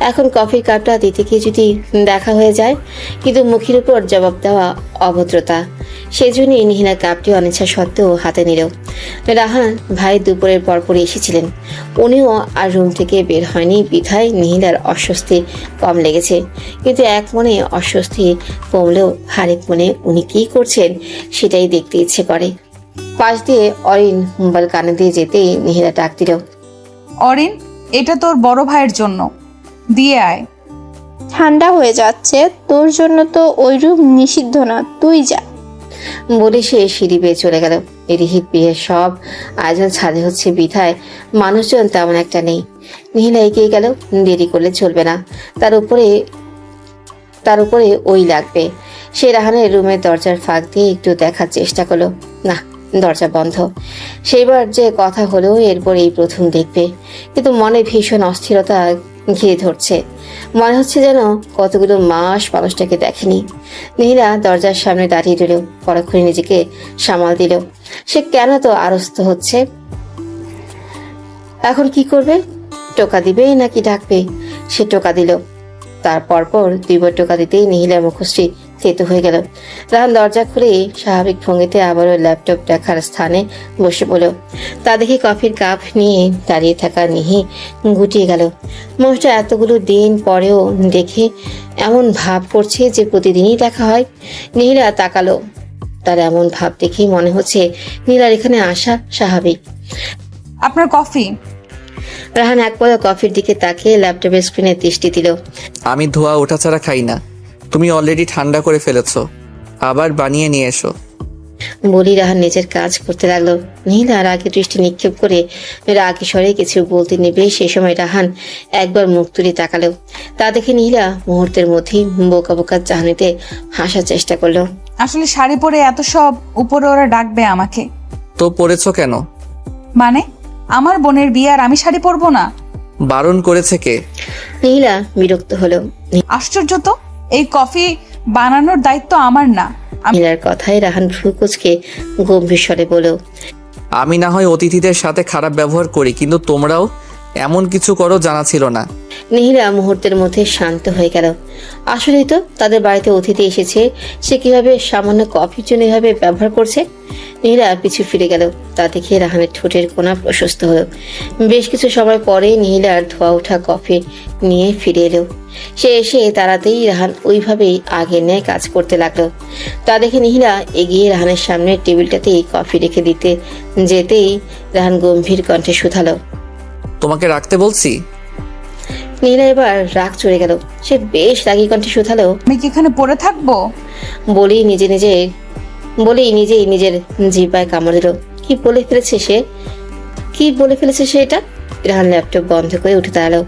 এখন কফির কাপটা দিতে গিয়ে যদি দেখা হয়ে যায়, কিন্তু মুখের উপর জবাব দেওয়া অভদ্রতা। সেজন্যই নীলা কাপটি অনিচ্ছা সত্ত্বেও হাতে নিল। রাহান ভাই দুপুরের পরপরই এসেছিলেন। উনিও আর রুম থেকে বের হয়নি, বিধায় নীলার অস্বস্তি কম লেগেছে। কিন্তু এক মনে অস্বস্তি কমলেও আরেক মনে উনি কি করছেন সেটাই দেখতে ইচ্ছে করে। পাশ দিয়ে অরিন মোবাইল কানে দিয়ে যেতেই নীলা ডাক দিল, অরিন, এটা তোর বড় ভাইয়ের জন্য, দিয়ে আয়। ঠান্ডা হয়ে যাচ্ছে, তোর জন্য তো ওই রুম নিষিদ্ধ না, তুই যা। বলে সে সিঁড়ি বেয়ে চলে গেল। রিহিত বিয়ের সব আয়োজন ছাদে হচ্ছে, বিধায় মানুষজন তেমন একটা নেই। নীলা এগিয়ে গেল। দেরি করলে চলবে না, তার উপরে ওই লাগবে। সে রাহানের রুমের দরজার ফাঁক দিয়ে একটু দেখার চেষ্টা করলো। না, দরজা বন্ধ। সেইবার যে কথা হলো এরপর এই প্রথম দেখবে, কিন্তু মনে ভীষণ অস্থিরতা ঘিরে ধরছে। মনে হচ্ছে যেন কতগুলো মাস মানুষটাকে দেখেনি। নীলা দরজার সামনে দাঁড়িয়ে রইল। পরক্ষণে নিজেকে সামাল দিল। সে কেন তো আড়স্ত হচ্ছে। এখন কি করবে? টোকা দিবে নাকি ডাকবে? সে টোকা দিল। তার পরপর 2 বার টোকা দিতেই নীলার মুখশ্রী তেতো হয়ে গেল। রাহান দরজা খুলে স্বাভাবিক ভঙ্গিতে আবারও ল্যাপটপ দেখার স্থানে বসে পড়ল। তা দেখে কফির কাপ নিয়ে দাঁড়িয়ে থাকা নিহি গুটিয়ে গেল। মানুষটা এতগুলো দিন পরেও দেখে এমন ভাব করছে যে প্রতিদিনই দেখা হয়। নীলা তাকালো। তার এমন ভাব দেখেই মনে হচ্ছে নীলার এখানে আসা স্বাভাবিক। আপনার কফি। রাহান এক পলক কফির দিকে তাকিয়ে ল্যাপটপের স্ক্রিনে দৃষ্টি দিল। আমি ধোয়া ওঠা ছাড়া খাই না। তুমি অলরেডি ঠান্ডা করে ফেলেছো, আবার বানিয়ে নিয়ে এসো। বলি রাহান নিজের কাজ করতে লাগলো। নীলা রাগে দৃষ্টি নিক্ষেপ করে রাগে স্বরে কিছু বলতে নেবে, সে সময় রাহান একবার মুখ তুলে তাকালো। তা দেখে নীলা মুহূর্তের মধ্যেই বোকা বোকা চাহনিতে হাসার চেষ্টা করলো। আসলে শাড়ি পরে এত সব উপরে ওরা ডাকবে আমাকে। তো পরেছো কেন? মানে আমার বোনের বিয়ে আর আমি শাড়ি পরবো না? বারণ করেছে কে? নীলা বিরক্ত হলো। আশ্চর্য তো, এই কফি বানানোর দায়িত্ব আমার না। নীলার কথায় রাহান ভ্রু কুঁচকে গম্ভীর স্বরে বলল, আমি না হয় অতিথিদের সাথে খারাপ ব্যবহার করি, কিন্তু তোমরাও এমন কিছু করো জানা ছিল না। নীলা মুহূর্তের মধ্যে শান্ত হয়ে গেল। আসলেই তো তাদের বাড়িতে অতিথি এসেছে, সে কিভাবে সামান্য কফির জন্য এভাবে ব্যবহার করছে। নীলা পিছু ফিরে গেল। তা দেখে রাহানের ঠোঁটের কোণা প্রশস্ত হলো। বেশ কিছু সময় পরে নীলার ধোয়া ওঠা কফি নিয়ে ফিরে এলো। সে এসে তাড়াতেই রাহান ওইভাবেই আগের ন্যায় কাজ করতে লাগলো। তা দেখে নীলা এগিয়ে রাহানের সামনে টেবিলটাতেই কফি রেখে দিতে যেতেই রাহান গম্ভীর কণ্ঠে শুধালো, তোমাকে রাখতে বলছি? নীলা এবার রাগ চড়ে গেল। সে বেশ রাগী কণ্ঠে শুধালো, আমি কি এখানে পরে থাকবো? বলেই নিজেই নিজের জিহ্বায় কামড় দিল। কি বলে ফেলেছে সে এটা? রাহান ল্যাপটপ বন্ধ করে উঠে দাঁড়ালো।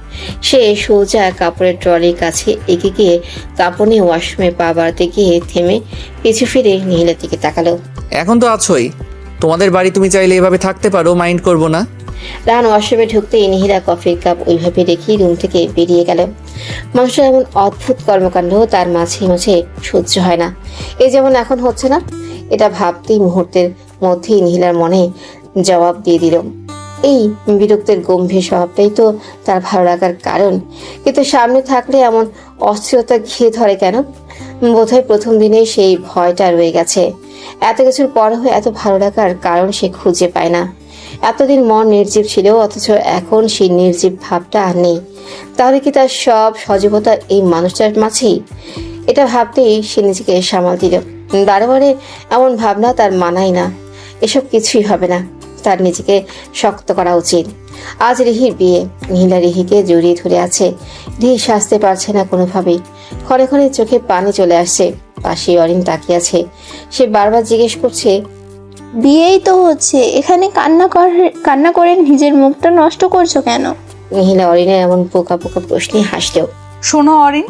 সে সোজা কাপড়ের ট্রলির কাছে এগিয়ে গিয়ে কাপড় নিয়ে ওয়াশরুমে পা বাড়াতে গিয়ে থেমে পিছু ফিরে নীলার দিকে তাকালো। এখন তো আছোই, তোমাদের বাড়ি, তুমি চাইলে এভাবে থাকতে পারো, মাইন্ড করবো না। রাহান ওয়াশরুমে ঢুকতেই নীলা কফির কাপ ওইভাবে রেখে রুম থেকে বেরিয়ে গেল। মানুষের এমন অদ্ভুত কর্মকাণ্ড তার মাঝে মাঝে সহ্য হয় না। এই যেমন এখন হচ্ছে না, এটা ভাবতেই মুহূর্তের মধ্যেই নীলার মনে জবাব দিয়ে দিল। এই বিরক্তের গম্ভীর স্বভাবটাই তো তার ভালো লাগার কারণ, কিন্তু সামনে থাকলে এমন অস্থিরতা ঘিরে ধরে কেন? বোধহয় প্রথম দিনেই সেই ভয়টা রয়ে গেছে। এত কিছুর পরেও এত ভালো লাগার কারণ সে খুঁজে পায় না। এতদিন মন নির্জীব ছিল, অথচ এখন সেই নির্জীব ভাবটা আর নেই। তাহলে কি তার সব সজীবতা এই মানুষটার মাঝেই? এটা ভাবতেই সে নিজেকে সামাল দিল। বারে এমন ভাবনা তার মানায় না। এসব কিছুই হবে না, তার নিজেকে শক্ত করা উচিত। আজ রিহির বিয়ে, নীলা রিহিকে জড়িয়ে ধরে আছে। রিহি সাজতে পারছে না কোনোভাবেই, ক্ষণে ক্ষণে চোখে পানি চলে আসছে। পাশে অরিন তাকিয়ে আছে, সে বারবার জিজ্ঞেস করছে, বিয়েই তো হচ্ছে, এখানে কান্না করে নিজের মুখটা নষ্ট করছো কেন? নীলা অরিনের এমন পোকা পোকা প্রশ্নে হাসলেও। শোনো অরিন,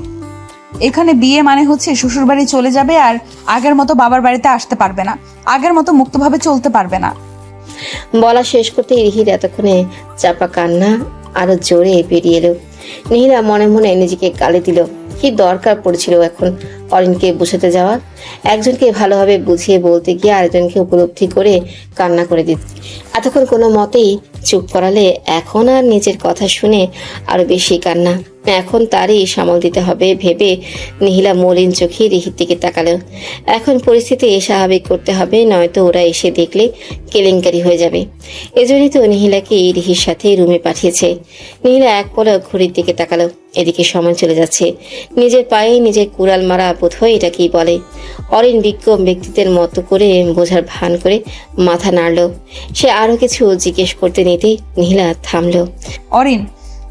এখানে বিয়ে মানে হচ্ছে শ্বশুরবাড়ি চলে যাবে আর আগের মতো বাবার বাড়িতে আসতে পারবে না, আগের মতো মুক্তভাবে চলতে পারবে না। বলা শেষ করতে রিহির এতক্ষণে চাপা কান্না আরো জোরে বেরিয়ে এলো। নীলা মনে মনে নিজেকে গালি দিল। কি দরকার পড়েছিল এখন অরিনকে বোঝাতে যাওয়া? একজনকে ভালোভাবে বুঝিয়ে বলতে গিয়ে আরেকজনকে উপলব্ধি করে কান্না করে দিত। এতক্ষণ কোনো মতেই চুপ করালে এখন আর নিজের কথা শুনে আরো বেশি কান্না। এখন তারই সামাল দিতে হবে ভেবে নীলা মলিন চোখে রিহির দিকে তাকালো। এখন পরিস্থিতি স্বাভাবিক করতে হবে, নয়তো ওরা এসে দেখলে কেলেঙ্কারি হয়ে যাবে। এজন্যই তো নীলাকে রিহির সাথে রুমে পাঠিয়েছে। নীলা এক পলক ঘড়ির দিকে তাকালো, এদিকে সময় চলে যাচ্ছে। নিজের পায়ে নিজের কুড়াল মারা বোধ হয় এটাকেই বলে। অরিন বিজ্ঞ ব্যক্তিদের মতো করে বোঝার ভান করে মাথা নাড়ল। সে আরো কিছু জিজ্ঞেস করতে নিতেই নীলা থামলো। অরিন,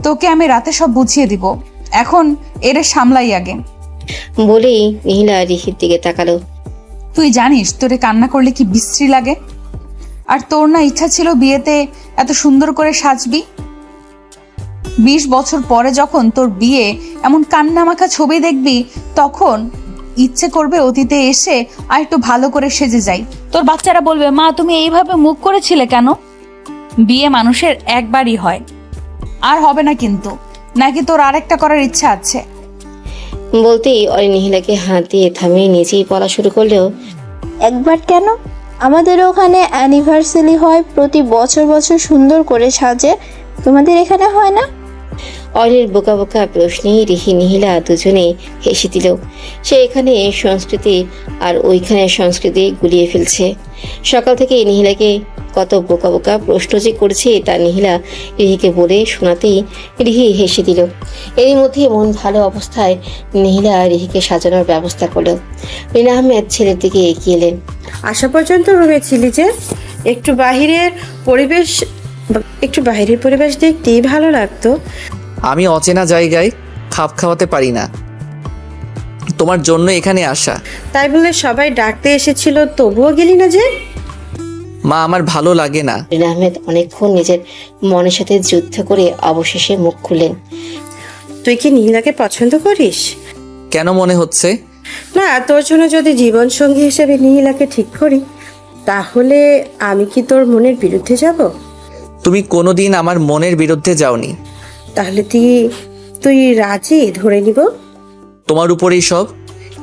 তোকে আমি রাতে সব বুঝিয়ে দিব, এখন এর সামলাই আগে। বলেই নীলা রিহির দিকে তাকালো। তুই জানিস তোরে কান্না করলে কি বিশ্রী লাগে? আর তোর না ইচ্ছা ছিল বিয়েতে এত সুন্দর করে সাজবি? 20 বছর পরে যখন তোর বিয়ে এমন কান্নামাখা ছবি দেখবি, তখন ইচ্ছে করবে অতীতে এসে আর একটু ভালো করে সেজে যাই। তোর বাচ্চারা বলবে, মা তুমি এইভাবে মুখ করেছিলে কেন? বিয়ে মানুষের একবারই হয়, আর হবে না কিন্তু। নাকি তোর আরেকটা করার ইচ্ছা আছে? বলতেই অরিন নীলাকে হাত দিয়ে থামিয়ে নিজেই বলা শুরু করলেও। একবার কেন? আমাদের ওখানে অ্যানিভার্সারি হয়, প্রতি বছর বছর সুন্দর করে সাজে, তোমাদের এখানে হয় না? অরিনের বোকা বোকা প্রশ্নে রিহি নীলা দুজনে হেসে দিল। সে এখানে সংস্কৃতি আর ওইখানে সংস্কৃতি গুলিয়ে ফেলছে। সকাল থেকে নীলাকে কত বোকা বোকা প্রশ্ন যে করেছে তা নীলা রিহিকে বলে শোনাতেই রিহি হেসে দিল। এরই মধ্যে মন ভালো অবস্থায় নীলা রিহিকে সাজানোর ব্যবস্থা করলো। রিনা আহমেদ ছেলের দিকে এগিয়ে এলেন। আসা পর্যন্ত রুমে ছিলি যে? একটু বাহিরের পরিবেশ দেখতেই ভালো লাগতো। আমি অচেনা জায়গায় খাপ খাওয়াতে পারি না, তোমার জন্য এখানে আসা। তাই বলে সবাই ডাকতে এসেছিল, তবুও গেলি না যে? মা, আমার ভালো লাগে না। রিনা আহমেদ অনেকক্ষণ নিজের মনের সাথে যুদ্ধ করে অবশেষে মুখ খুললেন। তুই কি নীলাকে পছন্দ করিস? কেন মনে হচ্ছে? না, তোর জন্য যদি জীবন সঙ্গী হিসেবে নীলাকে ঠিক করি, তাহলে আমি কি তোর মনের বিরুদ্ধে যাব? তুমি কোনোদিন আমার মনের বিরুদ্ধে যাওনি। তাহলে তুই রাজি ধরে নিব? তোমার উপরেই সব।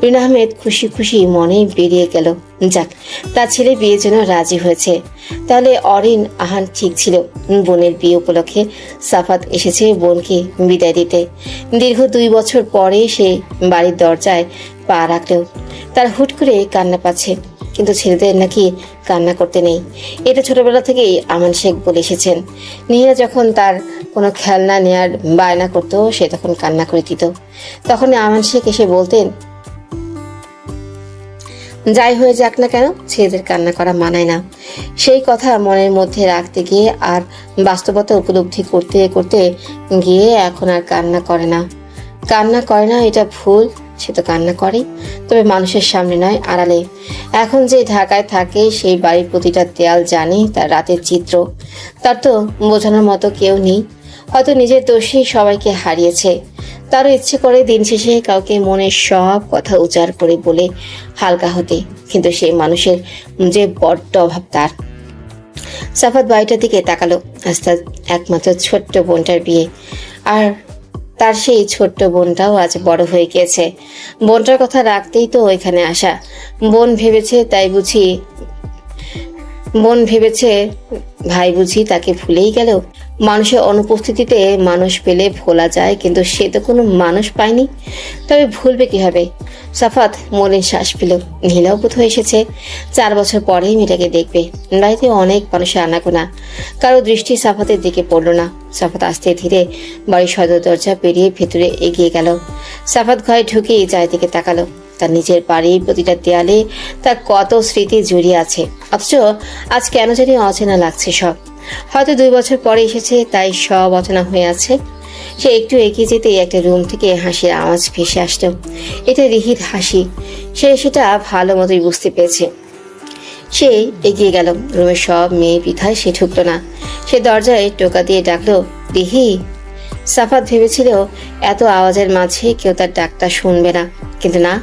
রিনা আহমেদ খুশি খুশি মনে বেরিয়ে গেল। যাক, তার ছেলে বিয়ের জন্য রাজি হয়েছে। তাহলে অরিন আহান ঠিক ছিল। বোনের বিয়ে উপলক্ষে সাফাত এসেছে বোনকে বিদায় দিতে। দীর্ঘ 2 বছর পরে সে বাড়ির দরজায় পা রাখলেও তার হুট করে কান্না পাচ্ছে। কিন্তু ছেলেদের নাকি কান্না করতে নেই, এটা ছোটবেলা থেকেই আমান শেখ বলে এসেছেন। নীলা যখন তার কোনো খেলনা নেয়ার বায়না করতো, সে তখন কান্না করে দিত। তখন আমান শেখ এসে বলতেন, যাই হয়ে যাক না কেন, ছেলেদের কান্না করা মানায় না। সেই কথা মনের মধ্যে রাখতে গিয়ে আর বাস্তবতা উপলব্ধি করতে করতে গিয়ে এখন আর কান্না করে না। এটা ভুল। সে তো কান্না করে, তবে মানুষের সামনে নয়, আড়ালে। এখন যে ঢাকায় থাকে সেই বাড়ির প্রতিটা দেয়াল জানে তার রাতের চিত্র। তার তো বোঝানোর মতো কেউ নেই। হয়তো নিজের দোষেই সবাইকে হারিয়েছে। তারও ইচ্ছে করে দিন শেষে কাউকে মনের সব কথা উজাড় করে বলে হালকা হতে, কিন্তু সেই মানুষের যে বড্ড অভাব তার। সাফাত বাড়িটার দিকে তাকালো। আজ তার একমাত্র ছোট্ট বোনটার বিয়ে, আর তার সেই ছোট্ট বোনটাও আজ বড় হয়ে গিয়েছে। বোনটার কথা রাখতেই তো এখানে আসা। বোন ভেবেছে ভাই বুঝি তাকে ভুলেই গেল। মানুষের অনুপস্থিতিতে মানুষ পেলে ভোলা যায়, কিন্তু সে তো কোনো মানুষ পায়নি, তবে ভুলবে কিভাবে? সাফাত মলিন শ্বাস পেল। নীলাও বোধ হয়ে এসেছে। 4 বছর পরেই মেয়েটাকে দেখবে। বাড়িতে অনেক মানুষের আনাগোনা, কারো দৃষ্টি সাফাতের দিকে পড়ল না। সাফাত আস্তে ধীরে বাড়ির সদর দরজা পেরিয়ে ভেতরে এগিয়ে গেল। সাফাত ঘরে ঢুকেই চারিদিকে তাকালো। তার নিজের বাড়ির প্রতিটা দেয়ালে তার কত স্মৃতি জড়িয়ে আছে, অথচ আজ কেন জানি অচেনা লাগছে সব। হয়তো 2 বছর পরে এসেছে, তাই সব অচেনা হয়ে আছে। সে একটু এগিয়ে যেতেই একটা রুম থেকে হাসির আওয়াজ ভেসে আসলো। এটা রিহির হাসি। সে সেটা ভালো মতোই বুঝতে পেরেছে। সে এগিয়ে গেল। রুমের সব মেয়ে বিধায় সে ঢুকলো না। সে দরজায় টোকা দিয়ে ডাকলো, রিহি। সাফাত ভেবেছিল এত আওয়াজের মাঝে কেউ তার ডাকটা শুনবে না, কিন্তু না,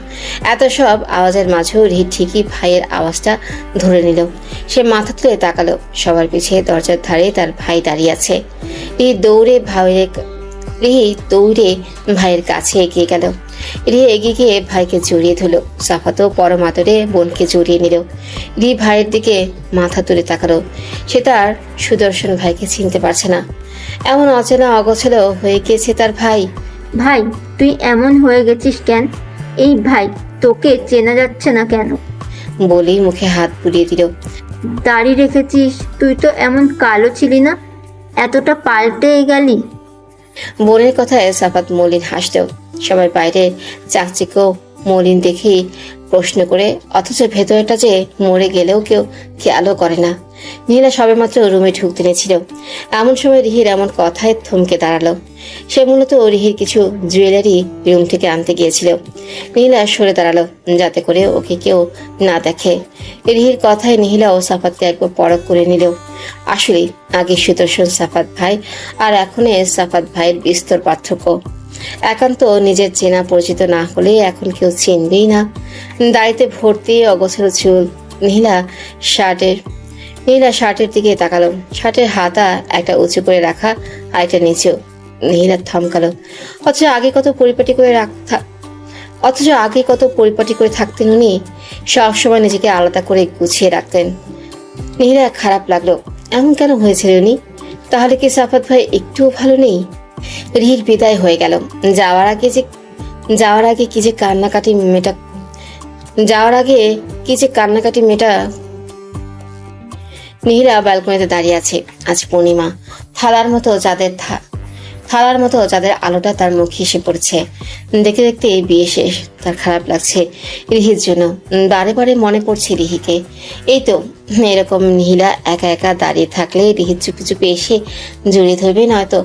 এত সব আওয়াজের মাঝেও রিহি ঠিকই ভাইয়ের আওয়াজটা ধরে নিল। সে মাথা তুলে তাকালো। সবার পিছিয়ে দরজার ধারে তার ভাই দাঁড়িয়ে আছে। রিহি দৌড়ে ভাইয়ের কাছে এগিয়ে গেল। রিহি এগিয়ে গিয়ে ভাইকে জড়িয়ে ধরল। সাফাতও পরম আদরে বোনকে জড়িয়ে নিল। রিহি ভাইয়ের দিকে মাথা তুলে তাকালো। সে তার সুদর্শন ভাইকে চিনতে পারছে না। এমন অচেনা অগোছালো হয়ে গিয়েছে তার ভাই। ভাই, তুই এমন হয়ে গেছিস কেন? এই ভাই, তোকে চেনা যাচ্ছে না কেন? বলেই মুখে হাত বুলিয়ে দিল। দাড়ি রেখেছিস, তুই তো এমন কালো ছিলি না, এতটা পাল্টে গেলি। বোনের কথায় সাফাত মলিন হাসল। সবাই বাইরে চাকচিক্য মলিন দেখেই প্রশ্ন করে, অথচ ভেতরটা যে মরে গেলেও কেউ খেয়ালও করে না। নীলা সবেমাত্র রুমে ঢুকতে নিয়েছিল, এমন সময় রিহির এমন কথায় থমকে দাঁড়ালো। সে মূলত রিহির কিছু জুয়েলারি রুম থেকে আনতে গিয়েছিল। নীলা সরে দাঁড়ালো যাতে করে ওকে কেউ না দেখে। রিহির কথায় নীলা ও সাফাতকে একবার পরখ করে নিল। আসলে আগে সুদর্শন সাফাত ভাই আর এখন সাফাত ভাইয়ের বিস্তর পার্থক্য। একান্ত নিজের চেনা পরিচিত না হলে এখন কেউ চিনবেই না। দাড়িতে ভর্তি অগোছালো চুল। নীলা শার্টের দিকে তাকালো। শার্টের হাতা একটা উঁচু করে রাখা আর একটা নিচেও। নীলা থমকালো। অথচ আগে কত পরিপাটি করে থাকতেন উনি। সবসময় নিজেকে আলাদা করে গুছিয়ে রাখতেন। নীলা খারাপ লাগলো। এমন কেন হয়েছিল উনি? তাহলে কি সাফাত ভাই একটুও ভালো নেই? রিহির বিদায় হয়ে গেল। যাওয়ার আগে কি যে কান্নাকাটি মেয়েটা। নীলা ব্যালকনিতে দাঁড়িয়ে আছে। আজ পূর্ণিমা। থালার মতো যাদের আলোটা তার মুখে এসে পড়ছে। দেখতে দেখতে বিয়ে শেষ। তার খারাপ লাগছে রিহির জন্য। বারে বারে মনে পড়ছে রিহিকে। এই তো এরকম নীলা একা একা দাঁড়িয়ে থাকলে রিহির চুপি চুপি এসে জড়িয়ে ধরবে, নয়তো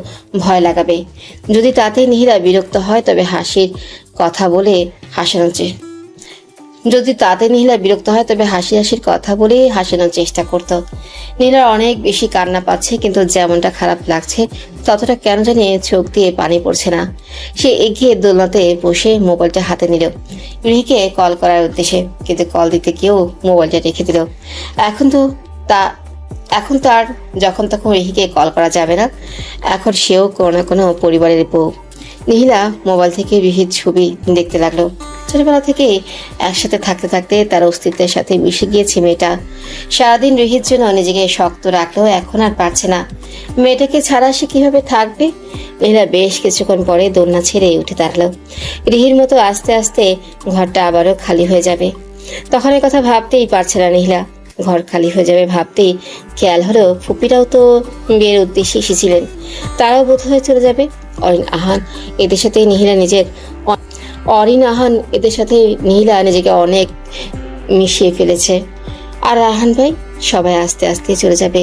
ভয় লাগাবে। যদি তাতে নীলা বিরক্ত হয় তবে হাসি হাসির কথা বলে হাসানোর চেষ্টা করত। নীলার অনেক বেশি কান্না পাচ্ছে, কিন্তু যেমনটা খারাপ লাগছে ততটা কেন জানি চোখ দিয়ে পানি পড়ছে না। সে এগিয়ে দোলনাতে বসে মোবাইলটা হাতে নিল রিহিকে কল করার উদ্দেশ্যে, কিন্তু কল দিতে গিয়েও মোবাইলটা রেখে দিল। এখন তো আর যখন তখন রিহিকে কল করা যাবে না। এখন সেও কোনো না কোনো পরিবারের বউ। নীলা মোবাইল থেকে রিহির ছবি দেখতে লাগলো। ছোটবেলা থেকে একসাথে থাকতে থাকতে তার অস্তিত্বের সাথে মিশে গিয়েছে মেয়েটা। সারাদিন রিহির জন্য নিজেকে শক্ত রাখলেও এখন আর পারছে না। মেয়েটাকে ছাড়া সে কিভাবে থাকবে? নীলা বেশ কিছুক্ষণ পরে দোলনা ছেড়ে উঠে দাঁড়ালো। রিহির মতো আস্তে আস্তে ঘরটা আবারও খালি হয়ে যাবে। তখন এ কথা ভাবতেই পারছে না নীলা। ঘর খালি হয়ে যাবে ভাবতেই খেয়াল হলো ফুপিরাও তো বিয়ের উদ্দেশ্যে এসেছিলেন। তারাও বোধ হয়ে চলে যাবে। অরিন আহান এদের সাথে নীলা নিজেকে অনেক মিশিয়ে ফেলেছে। আর আহান ভাই সবাই আস্তে আস্তে চলে যাবে।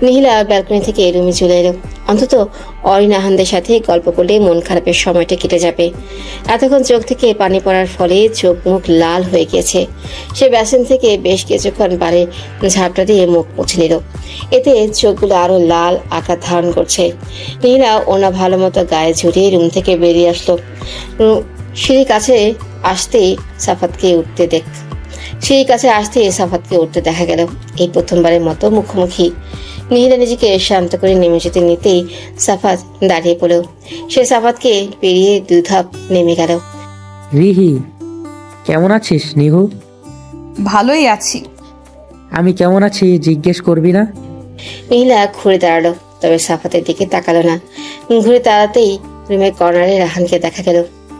নীলা ব্যালকনি থেকে রুমে চলে এলো। অন্তত অরিন আহানদের সাথে গল্প করলে মন খারাপের সময়টা কেটে যাবে। এতক্ষণ চোখ থেকে পানি পড়ার ফলে চোখ মুখ লাল হয়ে গিয়েছে। সে বেসিন থেকে বেশ কিছুক্ষণ পারে ঝাপটা দিয়ে মুখ মুছে নিল। এতে চোখগুলো আরো লাল আকার ধারণ করছে। নীলা ওনা ভালো মতো গায়ে ঝুড়িয়ে রুম থেকে বেরিয়ে আসলো। সিঁড়ির কাছে আসতেই সাফাতকে উঠতে দেখা গেল। এই প্রথমবারের মতো মুখোমুখি। নীলা নিজেকে শান্ত করে নেমে যেতে নিতেই সাফাত দাঁড়িয়ে পড়ল। সে সাফাতকে পেরিয়ে 2 ধাপ নেমে গেল। রিহি, কেমন আছিস নিহু? ভালোই আছি। আমি কেমন আছি জিজ্ঞেস করবি না? নীলা ঘুরে দাঁড়ালো, তবে সাফাতের দিকে তাকালো না। ঘুরে দাঁড়াতেই রুমের কর্নারে রাহানকে দেখা গেল।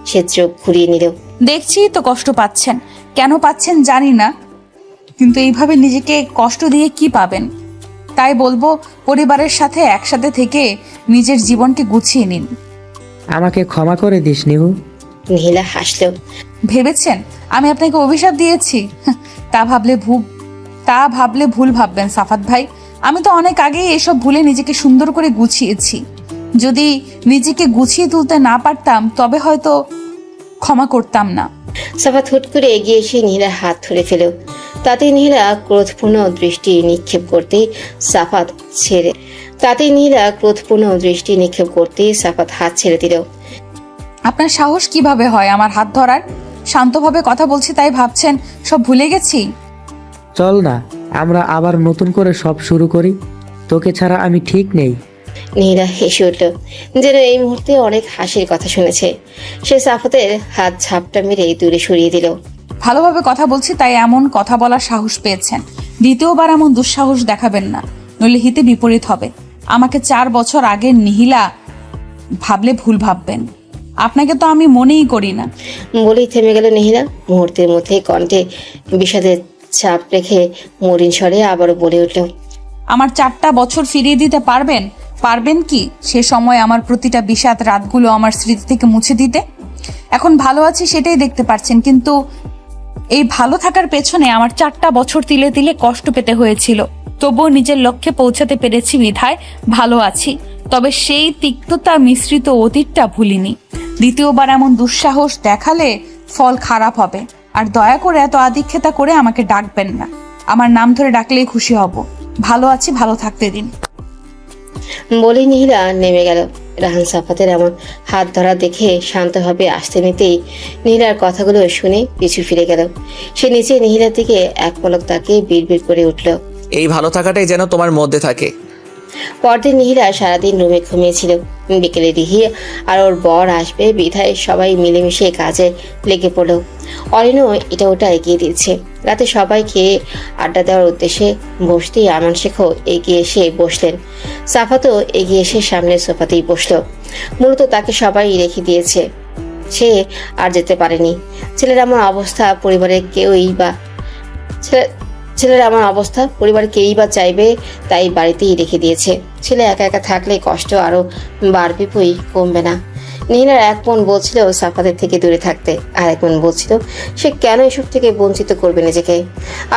সে চোখ ঘুরিয়ে নিল। দেখছি তো কষ্ট পাচ্ছেন। কেন পাচ্ছেন জানি না, কিন্তু এইভাবে নিজেকে কষ্ট দিয়ে কি পাবেন? তাই বলবো পরিবারের সাথে একসাথে থেকে নিজের জীবনকে গুছিয়ে নিন। আমাকে ক্ষমা করে দিস নিহু। নীলা হাসলো। ভেবেছেন আমি আপনাকে অভিশাপ দিয়েছি? তা ভাবলে ভুল ভাববেন সাফাত ভাই। আমি তো অনেক আগেই এসব ভুলে নিজেকে সুন্দর করে গুছিয়েছি। যদি নিজেকে গুছিয়ে তুলতে না পারতাম তবে হয়তো ক্ষমা করতাম না। সাফাত হুট করে এগিয়ে এসে নীলার হাত ধরে ফেল। তাতে নীলা ক্রোধপূর্ণ দৃষ্টি নিক্ষেপ করতেই সাফাত হাত ছেড়ে দিল। আপনার সাহস কিভাবে হয় আমার হাত ধরার? শান্তভাবে কথা বলছি তাই ভাবছেন সব ভুলে গেছি? চল না, আমরা আবার নতুন করে সব শুরু করি। তোকে ছাড়া আমি ঠিক নেই। নীলা হেসে উঠল, যেন এই মুহূর্তে অনেক হাসির কথা শুনেছে। সে সাফাতের হাত ঝাপটা মেরে দূরে সরিয়ে দিল। ভালোভাবে কথা বলছি তাই এমন কথা বলার সাহস পেয়েছেন। দ্বিতীয়বার এমন দুঃসাহস দেখাবেন না, নইলে হিতে বিপরীত হবে। আমাকে 4 বছর আগের নিহিলা ভাবলে ভুল ভাববেন। আপনাকে তো আমি মনেই করি না। বলেই থেমে গেল নিহিলা। মুহূর্তের মধ্যে কণ্ঠে বিষাদের ছাপ রেখে মলিন স্বরে আবারও বলে উঠল, আমার 4টা বছর ফিরিয়ে দিতে পারবেন কি? সে সময় আমার প্রতিটা বিষাদ রাতগুলো আমার স্মৃতি থেকে মুছে দিতে। এখন ভালো আছি সেটাই দেখতে পাচ্ছেন, কিন্তু এই ভালো থাকার পেছনে আমার 4টা বছর তিলে তিলে কষ্ট পেতে হয়েছিল। তবুও নিজের লক্ষ্যে পৌঁছাতে পেরেছি বিধায় ভালো আছি। তবে সেই তিক্ততা মিশ্রিত অতীতটা ভুলিনি। দ্বিতীয়বার এমন দুঃসাহস দেখালে ফল খারাপ হবে। আর দয়া করে এত আদিক্ষেতা করে আমাকে ডাকবেন না। আমার নাম ধরে ডাকলেই খুশি হব। ভালো আছি, ভালো থাকতে দিন। বলেই নিহিলা নেমে গেল। রাহান সাফাতের এমন হাত ধরা দেখে শান্তভাবে আসতে নিতেই নীলার কথাগুলো শুনে পিছু ফিরে গেল। সে নিচে নিহিলার দিকে এক পলক তাকিয়ে বিড়বিড় করে উঠল, এই ভালো থাকাটাই যেন তোমার মধ্যে থাকে। পরদিন নিহিলা সারাদিন রুমে ঘুমিয়েছিল। বিকেলে রিহি আর ওর বর আসবে বিধায় সবাই মিলেমিশে কাজে লেগে পড়ল। অরিনও এটা ওটা এগিয়ে দিচ্ছে। রাতে সবাই খেয়ে আড্ডা দেওয়ার উদ্দেশ্যে বসতেই আমান শেখও এগিয়ে এসে বসলেন। সাফাতও এগিয়ে এসে সামনের সোফাতেই বসল। মূলত তাকে সবাই রেখে দিয়েছে, সে আর যেতে পারেনি। ছেলের এমন অবস্থা পরিবারের কেউই বা চাইবে, তাই বাড়িতেই রেখে দিয়েছে। ছেলে একা একা থাকলে কষ্ট আরো বাড়বে, বই কমবে না। নীলার এক মন বলছিল সাফাতের থেকে দূরে থাকতে, আর এক মন বলছিল সে কেন এসব থেকে বঞ্চিত করবে নিজেকে।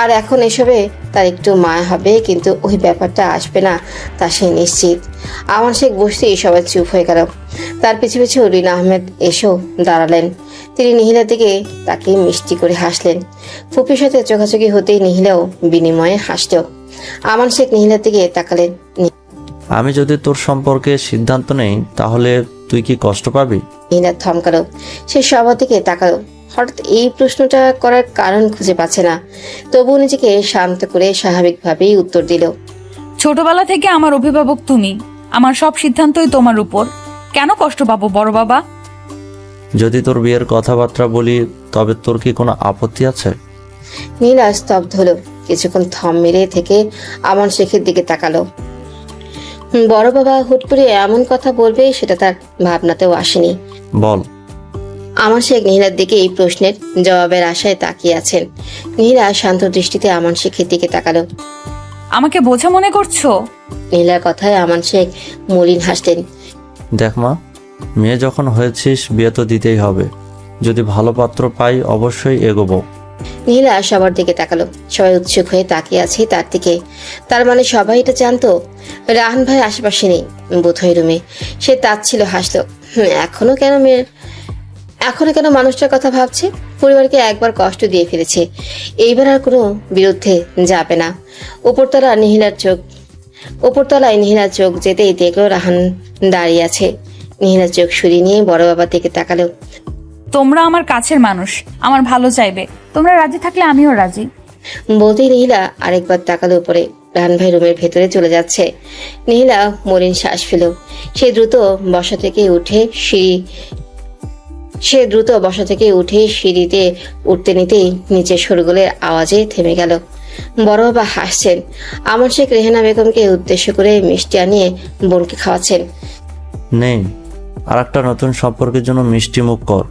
আর এখন এসবে তার একটু মায়া হবে, কিন্তু ওই ব্যাপারটা আসবে না তা সে নিশ্চিত। আমার শেখ বসতেই সবাই চুপ হয়ে গেল। তার পিছু পিছু রিনা আহমেদ এসেও দাঁড়ালেন। তিনি নিহিলার দিকে তাকে মিষ্টি করে হাসলেন। ফুপির সাথে চোখাচোখি হতেই নিহিলাও বিনিময়ে হাসল। আমান শেখ নিহিলার দিকে তাকালেন। আমি যদি তোর সম্পর্কে সিদ্ধান্ত নেই তাহলে তুই কি কষ্ট পাবি? নিহিলা থমকালো। সে সবার দিকে তাকালো। হঠাৎ এই প্রশ্নটা করার কারণ খুঁজে পাচ্ছে না। তবুও নিজেকে শান্ত করে স্বাভাবিকভাবেই উত্তর দিল, ছোটবেলা থেকে আমার অভিভাবক তুমি। আমার সব সিদ্ধান্তই তোমার উপর। কেন কষ্ট পাবো বড় বাবা? যদি তোর বিয়ের কথাবার্তা বলি তবে তোর কি কোনো আপত্তি আছে? নীলা স্তব্ধ হলো। কিছুক্ষণ থম মেরে থেকে আমান শেখের দিকে তাকালো। বড় বাবা হুট করে এমন কথা বলবে সেটা তার ভাবনাতেও আসেনি। বল। আমান শেখ নীলার দিকে এই প্রশ্নের জবাবের আশায় তাকিয়ে আছেন। নীলা শান্ত দৃষ্টিতে আমান শেখের দিকে তাকালো। আমাকে বোঝা মনে করছো? নীলার কথায় আমান শেখ মলিন হাসলেন। দেখ মা, মেয়ে যখন হয়েছিস বিয়ে তো দিতেই হবে। যদি ভালো পাত্র পাই অবশ্যই এগোবো। নীলা সবার দিকে তাকালো। সবাই উৎসুক হয়ে তাকিয়ে আছে তার দিকে। তার মানে সবাই এটা জানতো রাহান ভাই আশেপাশে নেই, বোধহয় রুমে। সে তাচ্ছিল, হাসলো। এখনো কেন মানুষটার কথা ভাবছে? পরিবারকে একবার কষ্ট দিয়ে ফেলেছে, এইবার আর কোনো বিরুদ্ধে যাবে না। উপরতলায় নিহিলার চোখ যেতেই দেখলো রাহান দাঁড়িয়ে আছে। নিহিলার চোখ সরিয়ে নিয়ে বড় বাবার দিকে তাকালো। তোমরা আমার কাছের মানুষ, আমার ভালো চাইবে। তোমরা রাজি থাকলে আমিও রাজি। বলতেই নিহিলা আরেকবার তাকালো উপরে। রাহান ভাই রুমের ভেতরে চলে যাচ্ছে। নিহিলা মলিন শ্বাস ফেল। সে দ্রুত বসা থেকে উঠে সিঁড়িতে উঠতে নিতেই নিচে শোরগোলের আওয়াজে থেমে গেল। বড় বাবা হাসছেন। আমার শেখ রেহানা বেগমকে উদ্দেশ্য করে মিষ্টি আনিয়ে বোনকে খাওয়াচ্ছেন। নেই, আর একটা নতুন সম্পর্কের জন্য মিষ্টি মুখ কর।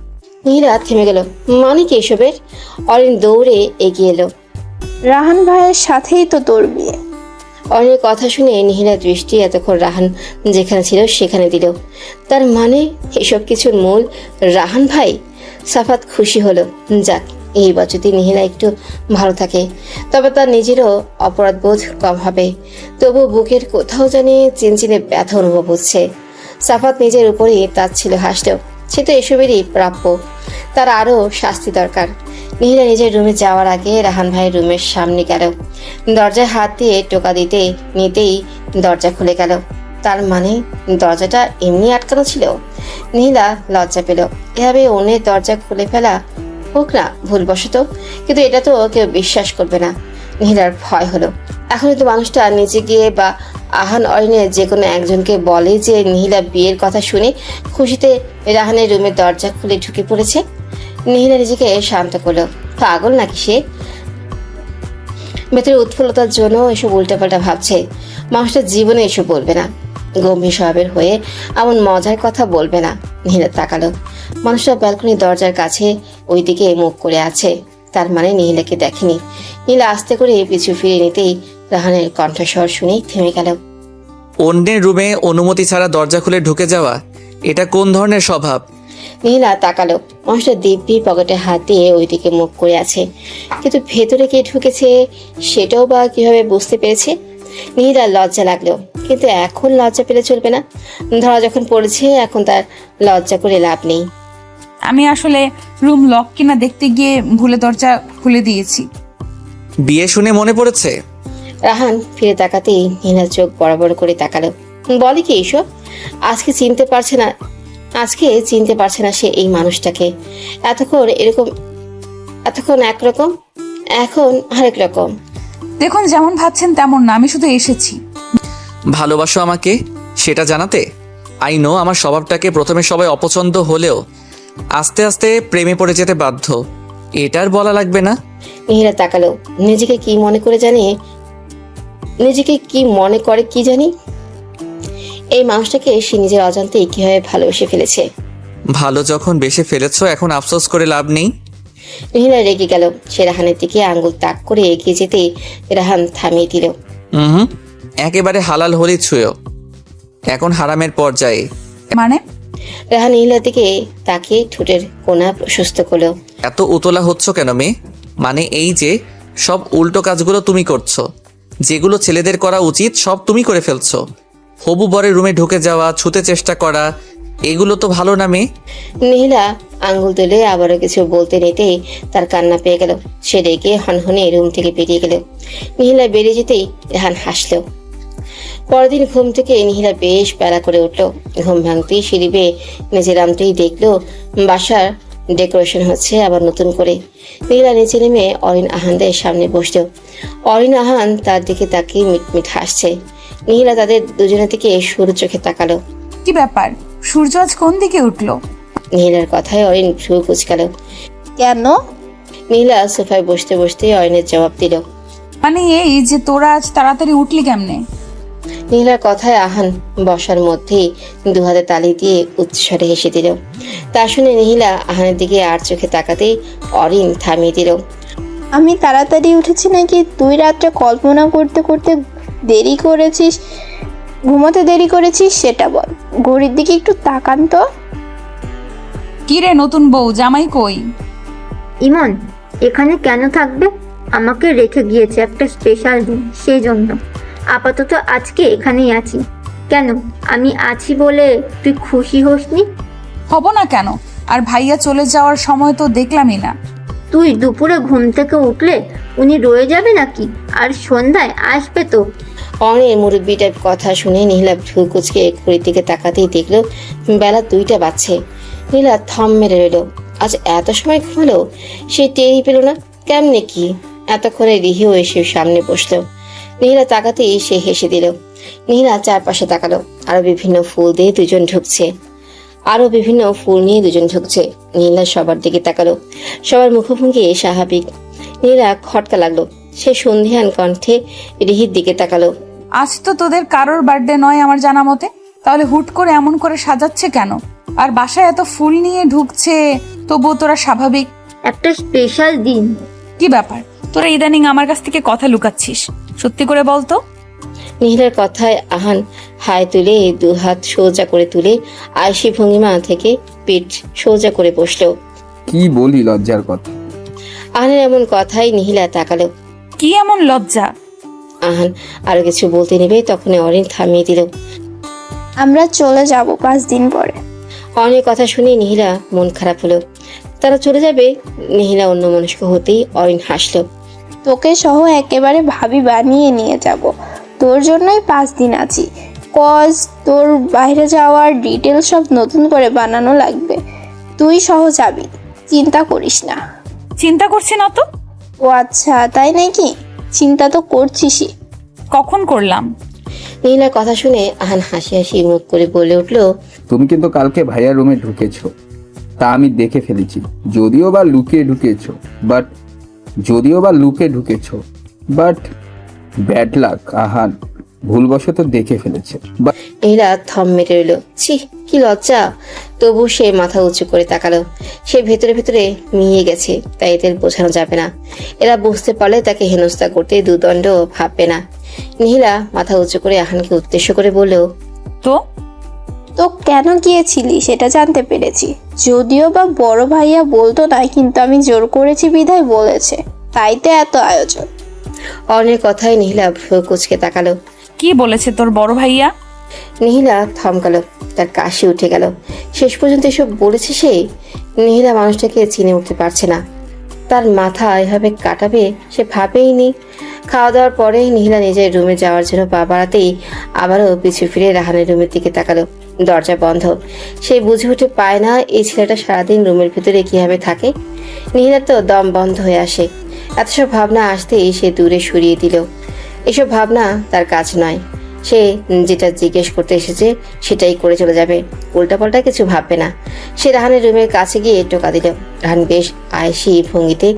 নীলা থেমে গেল। মানে কি এসবের? অরিন দৌড়ে এগিয়ে এলো। রাহান ভাইয়ের সাথেই তো তোর বিয়ে। অরিনের কথা শুনে নিহিলার দৃষ্টি এতক্ষণ রাহান যেখানে ছিল সেখানে দিল। তার মানে এসব কিছুর মূল রাহান ভাই? সাফাত খুশি হলো। যাক, এইবার যদি নিহিলা একটু ভালো থাকে তবে তার নিজেরও অপরাধবোধ কম হবে। তবু বুকের কোথাও জানি চিনচিনে ব্যথা অনুভব হচ্ছে। সাফাত নিজের উপরই তাচ্ছিল্য হাসল। সে তো এসবেরই প্রাপ্য, তার আরও শাস্তি দরকার। নিহিলা নিজের রুমে যাওয়ার আগে রাহান ভাইয়ের রুমের সামনে গেল। দরজায় হাত দিয়ে টোকা নিতেই দরজা খুলে গেল। তার মানে দরজাটা এমনি আটকানো ছিল। নিহিলা লজ্জা পেল। এভাবে অন্যের দরজা খুলে ফেলা হোক না ভুলবশত, কিন্তু এটা তো কেউ বিশ্বাস করবে না। নিহিলার ভয় হলো। এখন তো মানুষটা নিচে গিয়ে বা আহান অরিনের যে কোনো একজনকে বলে যে নিহিলা বিয়ের কথা শুনে খুশিতে রাহানের রুমের দরজা খুলে ঢুকে পড়েছে। নিহিলা নিজেকে শান্ত করলো। পাগল নাকি সে? ভেতরে উৎফুল্লতার জন্য এসব উল্টাপাল্টা ভাবছে। মানুষটা জীবনে এসব বলবে না, গম্ভীর স্বভাবের হয়ে এমন মজার কথা বলবে না। নিহিলা তাকালো। মানুষটা ব্যালকনির দরজার কাছে ওইদিকে মুখ করে আছে, তার মানে নিহিলাকে দেখেনি। নীলা আস্তে করে পিছু ফিরে নিতেই রাহানের কণ্ঠস্বর শুনে থেমে গেল। অন্যের রুমে অনুমতি ছাড়া দরজা খুলে ঢুকে যাওয়া, এটা কোন ধরনের স্বভাব? নীলা তাকালো। মানুষটা দিব্যি পকেটে হাত দিয়ে ওইদিকে মুখ করে আছে, কিন্তু ভেতরে কে ঢুকেছে সেটাও বা কিভাবে বুঝতে পেরেছে? নীলার লজ্জা লাগলো, কিন্তু এখন লজ্জা পেলে চলবে না। ধরা যখন পড়েছে এখন তার লজ্জা করে লাভ নেই। আমি আসলে রুম লক কিনা দেখতে গিয়ে ভুলে দরজা খুলে দিয়েছি। বিয়ে শুনে মনে পড়েছে? রাহান ফিরে তাকাতেই নীলার চোখ বড় বড় করে তাকালো। বলে কি এইসব? আজকে চিনতে পারছে না সে এই মানুষটাকে। এতক্ষণ একরকম, এখন আরেক রকম। দেখুন, যেমন ভাবছেন তেমন না, আমি শুধু এসেছি। ভালোবাসো আমাকে সেটা জানাতে? আই নো আমার স্বভাবটাকে প্রথমে সবাই অপছন্দ হলেও আস্তে আস্তে প্রেমে পড়ে যেতে বাধ্য, এটার বলা লাগবে না? মিহিরা তাকালো। নিজেকে কি মনে করে কি জানি এই মানুষটাকে সে নিজের অজান্তেই কিভাবে ভালোবেসে ফেলেছে। ভালো যখন বেশে ফেলেছো এখন আফসোস করে লাভ নেই। মিহিরা রেগে গেল। সে রাহানের দিকে আঙ্গুল তাক করে এগিয়ে যেতে রাহান থামিয়ে দিল। একেবারে হালাল হলি ছুঁয়ো, এখন হারামের পর্যায়ে। মানে? রাহান নীলার দিকে তাকিয়ে ঠোঁটের কোণা প্রশস্ত করলো। এত উতলা হচ্ছ কেন মেয়ে? মানে এই যে সব উল্টো কাজগুলো তুমি করছো, যেগুলো ছেলেদের করা উচিত সব তুমি করে ফেলছো। হবু বরের রুমে ঢুকে যাওয়া, ছুতে চেষ্টা করা, এগুলো তো ভালো না মেয়ে। নীলা আঙ্গুল তুলে আবারও কিছু বলতে নিতেই তার কান্না পেয়ে গেল। সে রেগে হনহনে রুম থেকে বেরিয়ে গেল। নীলা বেরিয়ে যেতেই রাহান হাসলো। পরদিন ঘুম থেকে নীলা বেশ বেলা করে উঠলো। ঘুম ভাঙতেই সিঁড়ি বেয়ে নিচে নামতেই দেখলো বাসার ডেকোরেশন হচ্ছে আবার নতুন করে। নীলা নিচে নেমে অরিন আহানদের সামনে বসলো। অরিন আহান তার দিকে তাকিয়ে মিটমিট হাসছে। নীলা তাদের দুজনের দিকে সরু চোখে তাকালো। কি ব্যাপার, সূর্য আজ কোন দিকে উঠলো? নীলার কথায় অরিন ভ্রু কুঁচকালো। কেন? নীলা সোফায় বসতে বসতে অরিনের জবাব দিল। মানে এই যে তোরা আজ তাড়াতাড়ি উঠলি কেমনে? নীলার কথায় আহান বসার মধ্যেই দুহাতে তালি দিয়ে উচ্চস্বরে হেসে দিল। তা শুনে নীলা আহানের দিকে আর চোখে তাকাতেই অরিন থামিয়ে দিল। আমি তাড়াতাড়ি উঠেছি নাকি তুই রাত্রে কল্পনা করতে করতে ঘুমোতে দেরি করেছিস সেটা বল। ঘড়ির দিকে একটু তাকান তো। কি রে নতুন বউ, জামাই কই? ইমন এখানে কেন থাকবে? আমাকে রেখে গিয়েছে একটা স্পেশাল দিন, সেই জন্য আপাতত আজকে এখানেই আছি। কেন, আমি আছি বলে তুই খুশি হোসনি? হব না কেন? আর ভাইয়া চলে যাওয়ার সময় তো দেখলামই না। তুই দুপুরে ঘুম থেকে উঠলে উনি রয়ে যাবে নাকি? আর সন্ধ্যায় আসবে তো। অরিনের মুরব্বিটার কথা শুনে নীলা ভ্রু কুচকে ঘড়ির দিকে তাকাতেই দেখলো বেলা 2টা বাজছে। নীলা থম মেরে রইল। আজ এত সময় ঘুমালো, সে টেরই পেল না। কেমনে কি? এতক্ষণে রিহিও এসে সামনে বসলো। নীলা তাকাতেই সে হেসে দিল। নীলা চারপাশে তাকালো। আরো বিভিন্ন ফুল নিয়ে দুজন ঢুকছে। নীলা সবার দিকে তাকালো। সবার মুখভঙ্গি স্বাভাবিক। নীলা খটকা লাগলো। সে সন্ধিহান কণ্ঠে রিহির দিকে তাকালো। আজ তো তোদের কারোর বার্থডে নয় আমার জানা মতে, তাহলে হুট করে এমন করে সাজাচ্ছে কেন? আর বাসায় এত ফুল নিয়ে ঢুকছে, তবুও তোরা স্বাভাবিক। একটা স্পেশাল দিন। কি ব্যাপার, তোরা ইদানিং আমার কাছ থেকে কথা লুকাচ্ছিস? সত্যি করে বলতো। নীলার কথায় আহান হাই তুলে দুহাত সোজা করে তুলে আয়সী ভঙ্গিমা থেকে পিঠ সোজা করে বসলো। কি বলি লজ্জার কথা। আহানের এমন কথাই নিহিলা তাকালো। কি এমন লজ্জা? আহান আরো কিছু বলতে নেবে তখন অরিন থামিয়ে দিল। আমরা চলে যাব 5 দিন পরে। অনেক কথা শুনে নিহিলা মন খারাপ হলো। তারা চলে যাবে নিহিলা অন্যমনস্ক হতেই অরিন হাসলো। তোকে সহ একেবারে ভাবি বানিয়ে নিয়ে যাব, তোর জন্যই 5 দিন আছি। কজ তোর বাইরে যাওয়ার ডিটেল সব নতুন করে বানানো লাগবে, তুই সহ যাবি, চিন্তা করিস না। চিন্তা করছি না তো। ও আচ্ছা, তাই নাকি? চিন্তা তো করছিসই। কখন করলাম? নিহিলার কথা শুনে আহান হাসি হাসি মুখ করে বলে উঠলো, তুমি কিন্তু কালকে ভাইয়ার রুমে ঢুকেছো, তা আমি দেখে ফেলেছি। যদিও বা লুকে ঢুকেছো, বাট ব্যাড লাক। আহান ভুলবশত দেখে ফেলেছে। নিহিলা থম মেরে রইল। ছি, কি লজ্জা। তবু সে মাথা উঁচু করে তাকালো। সে ভেতরে ভেতরে মিয়ে গেছে, তাই এদের বোঝানো যাবে না। এরা বুঝতে পারলে তাকে হেনস্থা করতে দুদণ্ড ভাববে না। নিহিলা মাথা উঁচু করে আহানকে উদ্দেশ্য করে বলল, তো কেন গিয়েছিলি সেটা জানতে পেরেছি। যদিও বা বড় ভাইয়া বলতো না, কিন্তু আমি জোর করেছি বিধায় বলেছে, তাই তো এত আয়োজন। অনেক কথায় নিহিলা ভ্রু কুচকে তাকালো। কি বলেছে তোর বড় ভাইয়া? নিহিলা থমকালো, তার কাশি উঠে গেল। শেষ পর্যন্ত এসব বলেছে সে? নিহিলা মানুষটাকে চিনে উঠতে পারছে না। তার মাথা এভাবে কাটাবে সে ভাবেইনি। খাওয়া দাওয়ার পরে নিহিলা নিজের রুমে যাওয়ার জন্য পা বাড়াতেই আবারও পিছু ফিরে রাহানের রুমের দিকে তাকালো। দরজা বন্ধ। সে বুঝে উঠে পায় না এই ছেলেটা সারাদিন রুমের ভিতরে কিভাবে থাকে। নিহিলা তো দম বন্ধ হয়ে আসে। এত সব ভাবনা আসতেই সে দূরে সরিয়ে দিল। এসব ভাবনা তার কাজ নয়। সে যেটা জিজ্ঞেস করতে এসেছে সেটাই করে চলে যাবে, উল্টাপাল্টা কিছু ভাববে না। সে রাহানের রুমের কাছে গিয়ে টোকা দিল। রাহান বেশ আয়েসি ভঙ্গিতে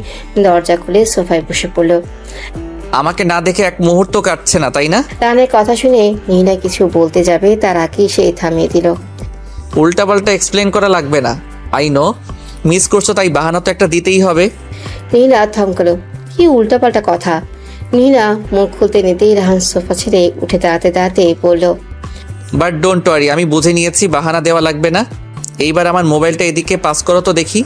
দরজা খুলে সোফায় বসে পড়ল। আমাকে না দেখে এক মুহূর্ত কাটছে না, তাই না? রাহানের কথা শুনে নিহিলা কিছু বলতে যাবে, তার আগেই সে থামিয়ে দিল। উল্টাপাল্টা এক্সপ্লেন করা লাগবে না। আই নো মিস করছো, তাই বাহানা তো একটা দিতেই হবে। নিহিলা থমকালো। কি উল্টাপাল্টা কথা? নিহিলা মুখ খুলতে নিতেই রাহান সোফা ছেড়ে উঠে দাঁড়াতে দাঁড়াতে বলল, বাট ডোন্ট ওয়ারি, আমি বুঝে নিয়েছি, বাহানা দেওয়া লাগবে না। এইবার আমার মোবাইলটা এদিকে পাস করো তো দেখি।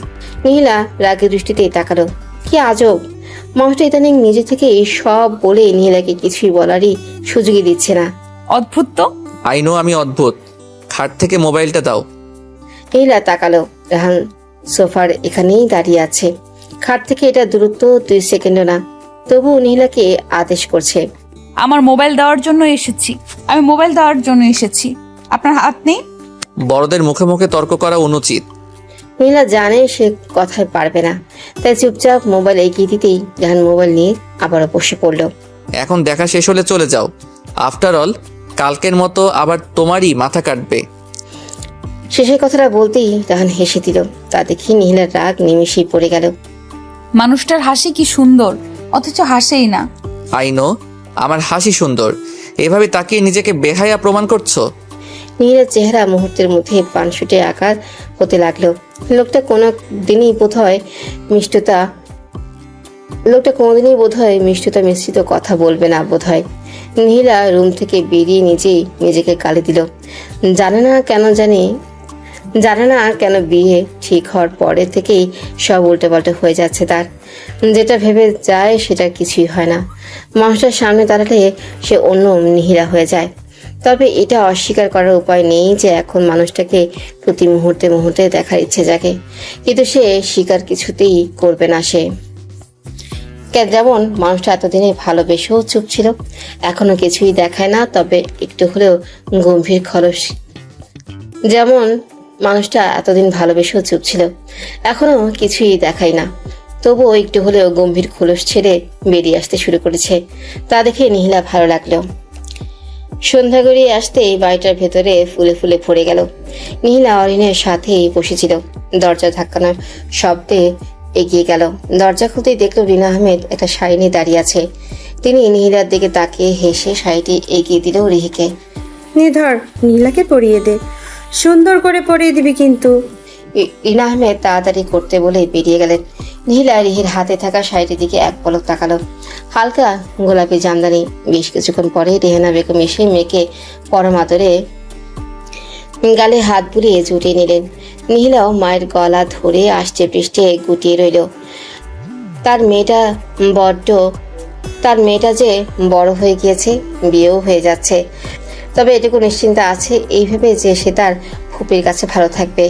নিহিলা রাগের দৃষ্টিতে তাকালো। কি আজব, মানুষটা ইদানিং নিজে থেকে সব বলে নিহিলাকে কিছুই বলারই সুযোগই দিচ্ছে না। অদ্ভুত তো। আই নো আমি অদ্ভুত। খাট থেকে মোবাইলটা দাও। নিহিলা তাকালো। রাহান সোফার এখানেই দাঁড়িয়ে আছে। খাট থেকে এটা দূরত্ব 2 সেকেন্ডও না, তবু নিহিলাকে আদেশ করছে। আমার মোবাইল দেওয়ার জন্য এসেছি, আমি মোবাইল দেওয়ার জন্য এসেছি। আপনার হাত নেই? বড়দের মুখে মুখে তর্ক করা অনুচিত। নিহিলা জানে সে কথায় পারবে না, তাই চুপচাপ মোবাইল এগিয়ে দিতেই রাহান মোবাইল নিয়ে আবারও বসে পড়ল। এখন দেখা শেষ হলে চলে যাও। আফটার অল কালকের মতো আবার তোমারই মাথা কাটবে। শেষের কথাটা বলতেই রাহান হেসে দিল। তা দেখি নিহিলার রাগ নিমেষেই পড়ে গেল। মানুষটার হাসি কি সুন্দর, অথচ হাসেই না। আই নো আমার হাসি সুন্দর, এভাবে তাকিয়ে নিজেকে বেহায়া প্রমাণ করছো। নিহিলার চেহারা মুহূর্তের মধ্যে পানসুটে আকার হতে লাগলো। লোকটা কোনোদিনই বোধহয় মিষ্টতা মিশ্রিত কথা বলবে না বোধহয়। নিহিলা রুম থেকে বেরিয়ে নিজেই নিজেকে গালি দিল। জানে না কেন বিয়ে ঠিক হওয়ার পরে থেকেই সব উল্টোপাল্টা হয়ে যাচ্ছে তার। যেটা ভেবে যায় সেটা কিছুই হয় না। মানুষটার সামনে দাঁড়ালে সে অন্য নিহিলা হয়ে যায়। তবে এটা অস্বীকার করার উপায় নেই যে এখন মানুষটাকে প্রতি মুহূর্তে দেখার ইচ্ছে জাগে, কিন্তু সে স্বীকার কিছুতেই করবে না। সে যেমন মানুষটা এতদিনে ভালোবেসেও চুপ ছিল, এখনো কিছুই দেখায় না, তবে একটু হলেও গম্ভীর খলস। যেমন মানুষটা এতদিন ভালোবেসেও চুপ ছিল, এখনো কিছুই দেখায় না, তবুও একটু হলেও গম্ভীর খোলস ছেড়ে বেরিয়ে আসতে শুরু করেছে। তা দেখে নিহিলা ভালো লাগলো। সন্ধ্যা গড়িয়ে আসতেই বাড়িটার ভেতরে ফুলে ফুলে ভরে গেল। নিহিলা অরিনের সাথেই বসেছিল। দরজা ধাক্কানোর শব্দে এগিয়ে গেল। দরজা খুলতেই দেখলো রিনা আহমেদ একটা শাড়ি নিয়ে দাঁড়িয়ে আছে। তিনি নিহিলার দিকে তাকিয়ে হেসে শাড়িটি এগিয়ে দিল রিহিকে। ধর, নীলাকে পরিয়ে দে, সুন্দর করে পরিয়ে দিবি কিন্তু। রিনা আহমেদ তাড়াতাড়ি করতে বলে বেরিয়ে গেলেন। নিহিলা রিহির হাতে থাকা শাড়িটির দিকে এক পলক তাকালো। হালকা গোলাপি জামদানি। বেশ কিছুক্ষণ পরে রেহানা বেগম এসে মেয়েকে পরম আদরে গালে হাত বুলিয়ে জুটিয়ে নিলেন। নীলাও মায়ের গলা ধরে আষ্টে পৃষ্ঠে গুটিয়ে রইল। তার মেয়েটা যে বড় হয়ে গিয়েছে, বিয়েও হয়ে যাচ্ছে। তবে এটুকু নিশ্চিন্তা আছে এই ভেবে যে সে তার ফুপির কাছে ভালো থাকবে।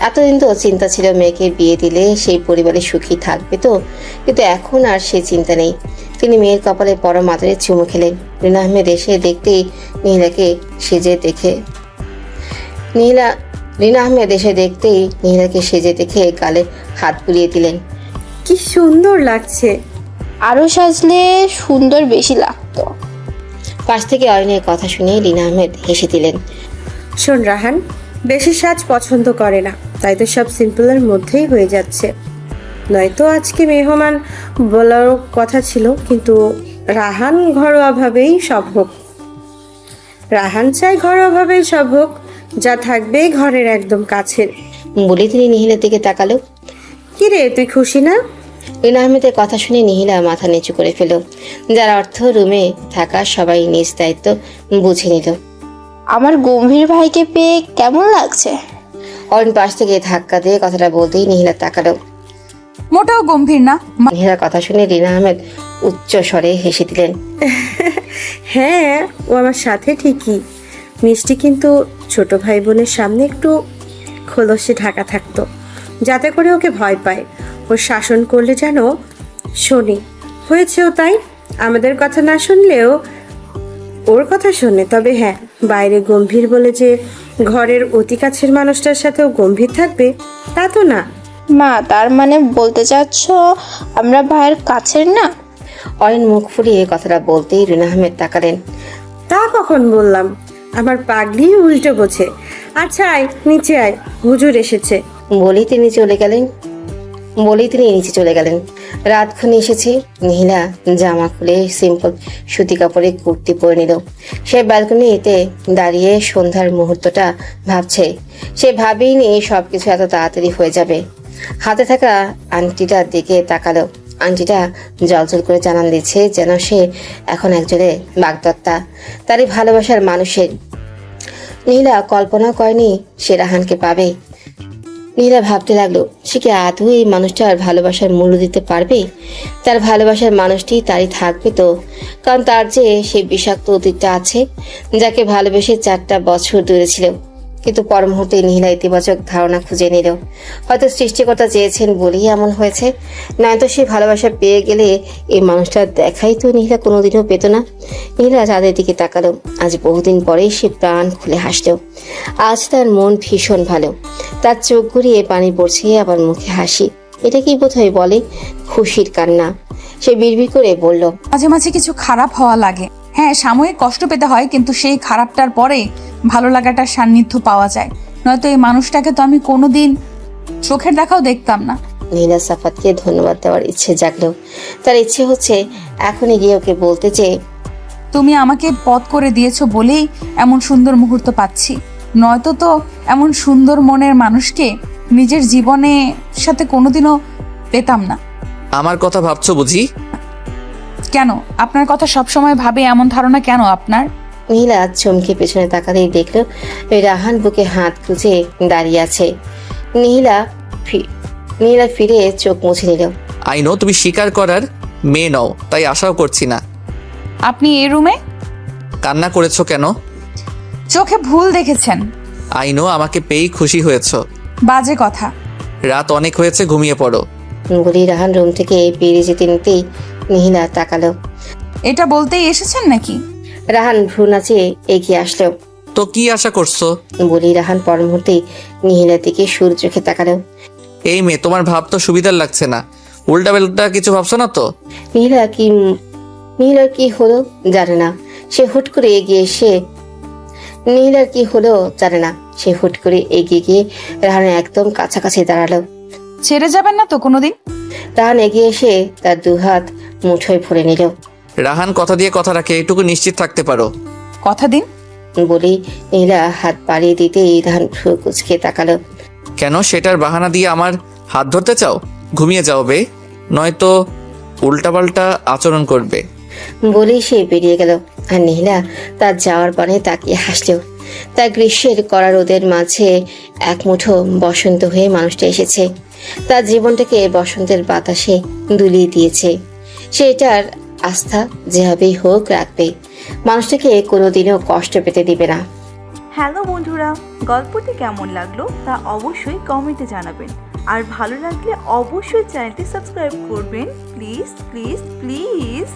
এতদিন তো চিন্তা ছিল মেয়েকে বিয়ে দিলে সেই পরিবারে সুখী থাকবে তো, কিন্তু এখন আর সে চিন্তা নেই। তিনি মেয়ের কপালে পরম আদরে চুমু খেলেন। রিনা আহমেদ এসে দেখতেই নীলাকে সেজে দেখে গালে হাত বুলিয়ে দিলেন। কি সুন্দর লাগছে। আরো সাজলে সুন্দর বেশি লাগতো। পাশ থেকে অয়নের কথা শুনে রিনা আহমেদ হেসে দিলেন। শোন রাহান, বেশি সাজ পছন্দ করে না, তাই তো সব সিম্পলের মধ্যেই হয়ে যাচ্ছে। নয়তো আজকে মেহমান বলার কথা ছিল, কিন্তু রাহান ঘরোয়াভাবেই সব হোক। রাহান চাই ঘরোয়াভাবেই সব হোক, যা থাকবে ঘরের একদম কাছের। বলে তিনি নিহিলার দিকে তাকালো। কি রে, তুই খুশি না? রিনা আহমেদের কথা শুনে নিহিলা মাথা নিচু করে ফেল, যার অর্থ রুমে থাকা সবাই নিজ দায়িত্ব বুঝে নিল। আমার গম্ভীর ভাইকে পেয়ে কেমন লাগছে? অয়ন পাশ থেকে ধাক্কা দিয়ে কথাটা বলতেই নিহিলা তাকালো। মোটেও গম্ভীর না। নিহিলার কথা শুনে রিনা আহমেদ উচ্চ স্বরে হেসে দিলেন। হ্যাঁ, ও আমার সাথে ঠিকই মিষ্টি, কিন্তু ছোট ভাই বোনের সামনে একটু খোলসে ঢাকা থাকতো, যাতে করে ওকে ভয় পায়। ও শাসন করলে যেন শোনে। হয়েছেও তাই, আমাদের কথা না শুনলেও ওর কথা শোনে। তবে হ্যাঁ, বাইরে গম্ভীর বলে যে ঘরের অতি কাছের মানুষটার সাথেও গম্ভীর থাকবে তা তো না। মা, তার মানে বলতে চাচ্ছ আমরা ভাইয়ের কাছের না? অয়ন মুখ ফুলিয়ে কথাটা বলতেই রিনা আহমেদ তাকালেন। তা কখন বললাম? আমার পাগলি উল্টো বোঝে। আচ্ছা আয়, নিচে আয়, হুজুর এসেছে। বলেই তিনি নিচে চলে গেলেন। রাতক্ষণে এসেছে। নিহিলা জামা খুলে সিম্পল সুতি কাপড়ে কুর্তি পরে নিল। সে ব্যালকনিতে দাঁড়িয়ে সন্ধ্যার মুহূর্তটা ভাবছে। সে ভাবেইনি সবকিছু এত তাড়াতাড়ি হয়ে যাবে। হাতে থাকা আংটিটার দিকে তাকালো। আংটিটা জলজল করে জানান দিচ্ছে যেন সে এখন একজনের বাগদত্তা, তারই ভালোবাসার মানুষের। নীলা কল্পনা করেনি সে রাহানকে পাবে। নীলা ভাবতে লাগলো, সে কি আদৌ এই মানুষটার ভালোবাসার মূল্য দিতে পারবে? তার ভালোবাসার মানুষটি তারই থাকবে তো, কারণ তার যে সেই বিষাক্ত অতীতটা আছে, যাকে ভালোবেসে 4টা বছর দূরে ছিল। কিন্তু পর মুহূর্তে নীলা ইতিবাচক ধারণা খুঁজে নিল। হয়তো সৃষ্টিকর্তা চেয়েছেন বলেই এমন হয়েছে, নয়তো সে ভালোবাসা পেয়ে গেলে এই মানুষটার দেখাই তো নীলা কোনোদিনও পেত না। নীলা চাঁদের দিকে তাকালো। আজ বহুদিন পরেই সে প্রাণ খুলে হাসলো। আজ তার মন ভীষণ ভালো। তার চোখ ঘুরিয়ে পানি পড়ছে, আবার মুখে হাসি। এটা কি বোধহয় বলে খুশির কান্না। সে বিড়বিড় করে বলল, মাঝে মাঝে কিছু খারাপ হওয়া লাগে। হ্যাঁ, সাময়িক কষ্ট পেতে হয়, কিন্তু সেই খারাপটার পরে ভালো লাগাটার সান্নিধ্য পাওয়া যায়। নয়তো এই মানুষটাকে তো আমি কোনোদিন চোখের দেখাও দেখতাম না। নীলা সাফাতকে ধন্যবাদ দেওয়ার ইচ্ছে জাগলেও তার ইচ্ছে হচ্ছে এখনই গিয়ে ওকে বলতে যে, তুমি আমাকে পথ করে দিয়েছো বলেই এমন সুন্দর মুহূর্ত পাচ্ছি, নয়তো তো এমন সুন্দর মনের মানুষকে নিজের জীবনে সাথে কোনোদিনও পেতাম না। আমার কথা ভাবছো বুঝি? কেন? আপনার কথা সবসময় ভাবে, এমন ধারণা কেন আপনার? নীলা চমকে পেছনে তাকাতেই দেখলো রাহান বুকে হাত গুজে দাঁড়িয়ে আছে। নীলা ফিরে চোখ মুছে নিল। আইনো তুমি স্বীকার করার মেয়ে নও, তাই আশাও করছি না। আপনি এই রুমে কান্না করেছো কেন? চোখে ভুল দেখেছেন। আইনো আমাকে পেয়েই খুশি হয়েছো। বাজে কথা। রাত অনেক হয়েছে, ঘুমিয়ে পড়ো। বলি রাহান রুম থেকে বেরিয়ে যেতে নিতেই নীলা তাকালো। এটা বলতেই এসেছেন নাকি? রাহান ভ্রু নাচিয়ে এগিয়ে আসলো। তো কি আশা করছো? বলি রাহান পর মুহূর্তেই নীলার দিকে সুর চোখে তাকালো। এই মেয়ে, তোমার ভাব তো সুবিধার লাগছে না। উল্টা পাল্টা কিছু ভাবছো না তো? নীলার কি হলো জানে না, সে হুট করে এগিয়ে গিয়ে রাহানের একদম কাছাকাছি দাঁড়ালো। ছেড়ে যাবেন না তো কোনোদিন? রাহান এগিয়ে এসে তার দুহাত মুঠোয় ভরে নিল। রাহান কথা দিয়ে কথা রাখে, এটুকু নিশ্চিত থাকতে পারো। কথা দিন। বলি নীলা হাত বাড়িয়ে দিতেই রাহান ভ্রু কুঁচকে তাকালো। কেন? সেটার বাহানা দিয়ে আমার হাত ধরতে চাও? ঘুমিয়ে যাও বে, নয়তো উল্টাপাল্টা আচরণ করবে। বলেই সে বেরিয়ে গেল। আর নীলা তার যাওয়ার পানে তাকিয়ে হাসলো। তা গ্রীষ্মের কড়া রোদের মাঝে এক মুঠো বসন্ত হয়ে মানুষটা এসেছে। তার জীবনটাকে বসন্তের বাতাসে দুলিয়ে দিয়েছে। সে এটার আস্থা যেভাবেই হোক রাখবে, মানুষটাকে কোনোদিনও কষ্ট পেতে দিবে না। হ্যালো বন্ধুরা, গল্পটি কেমন লাগলো তা অবশ্যই কমেন্টে জানাবেন। আর ভালো লাগলে অবশ্যই চ্যানেলটি সাবস্ক্রাইব করবেন। Please please please.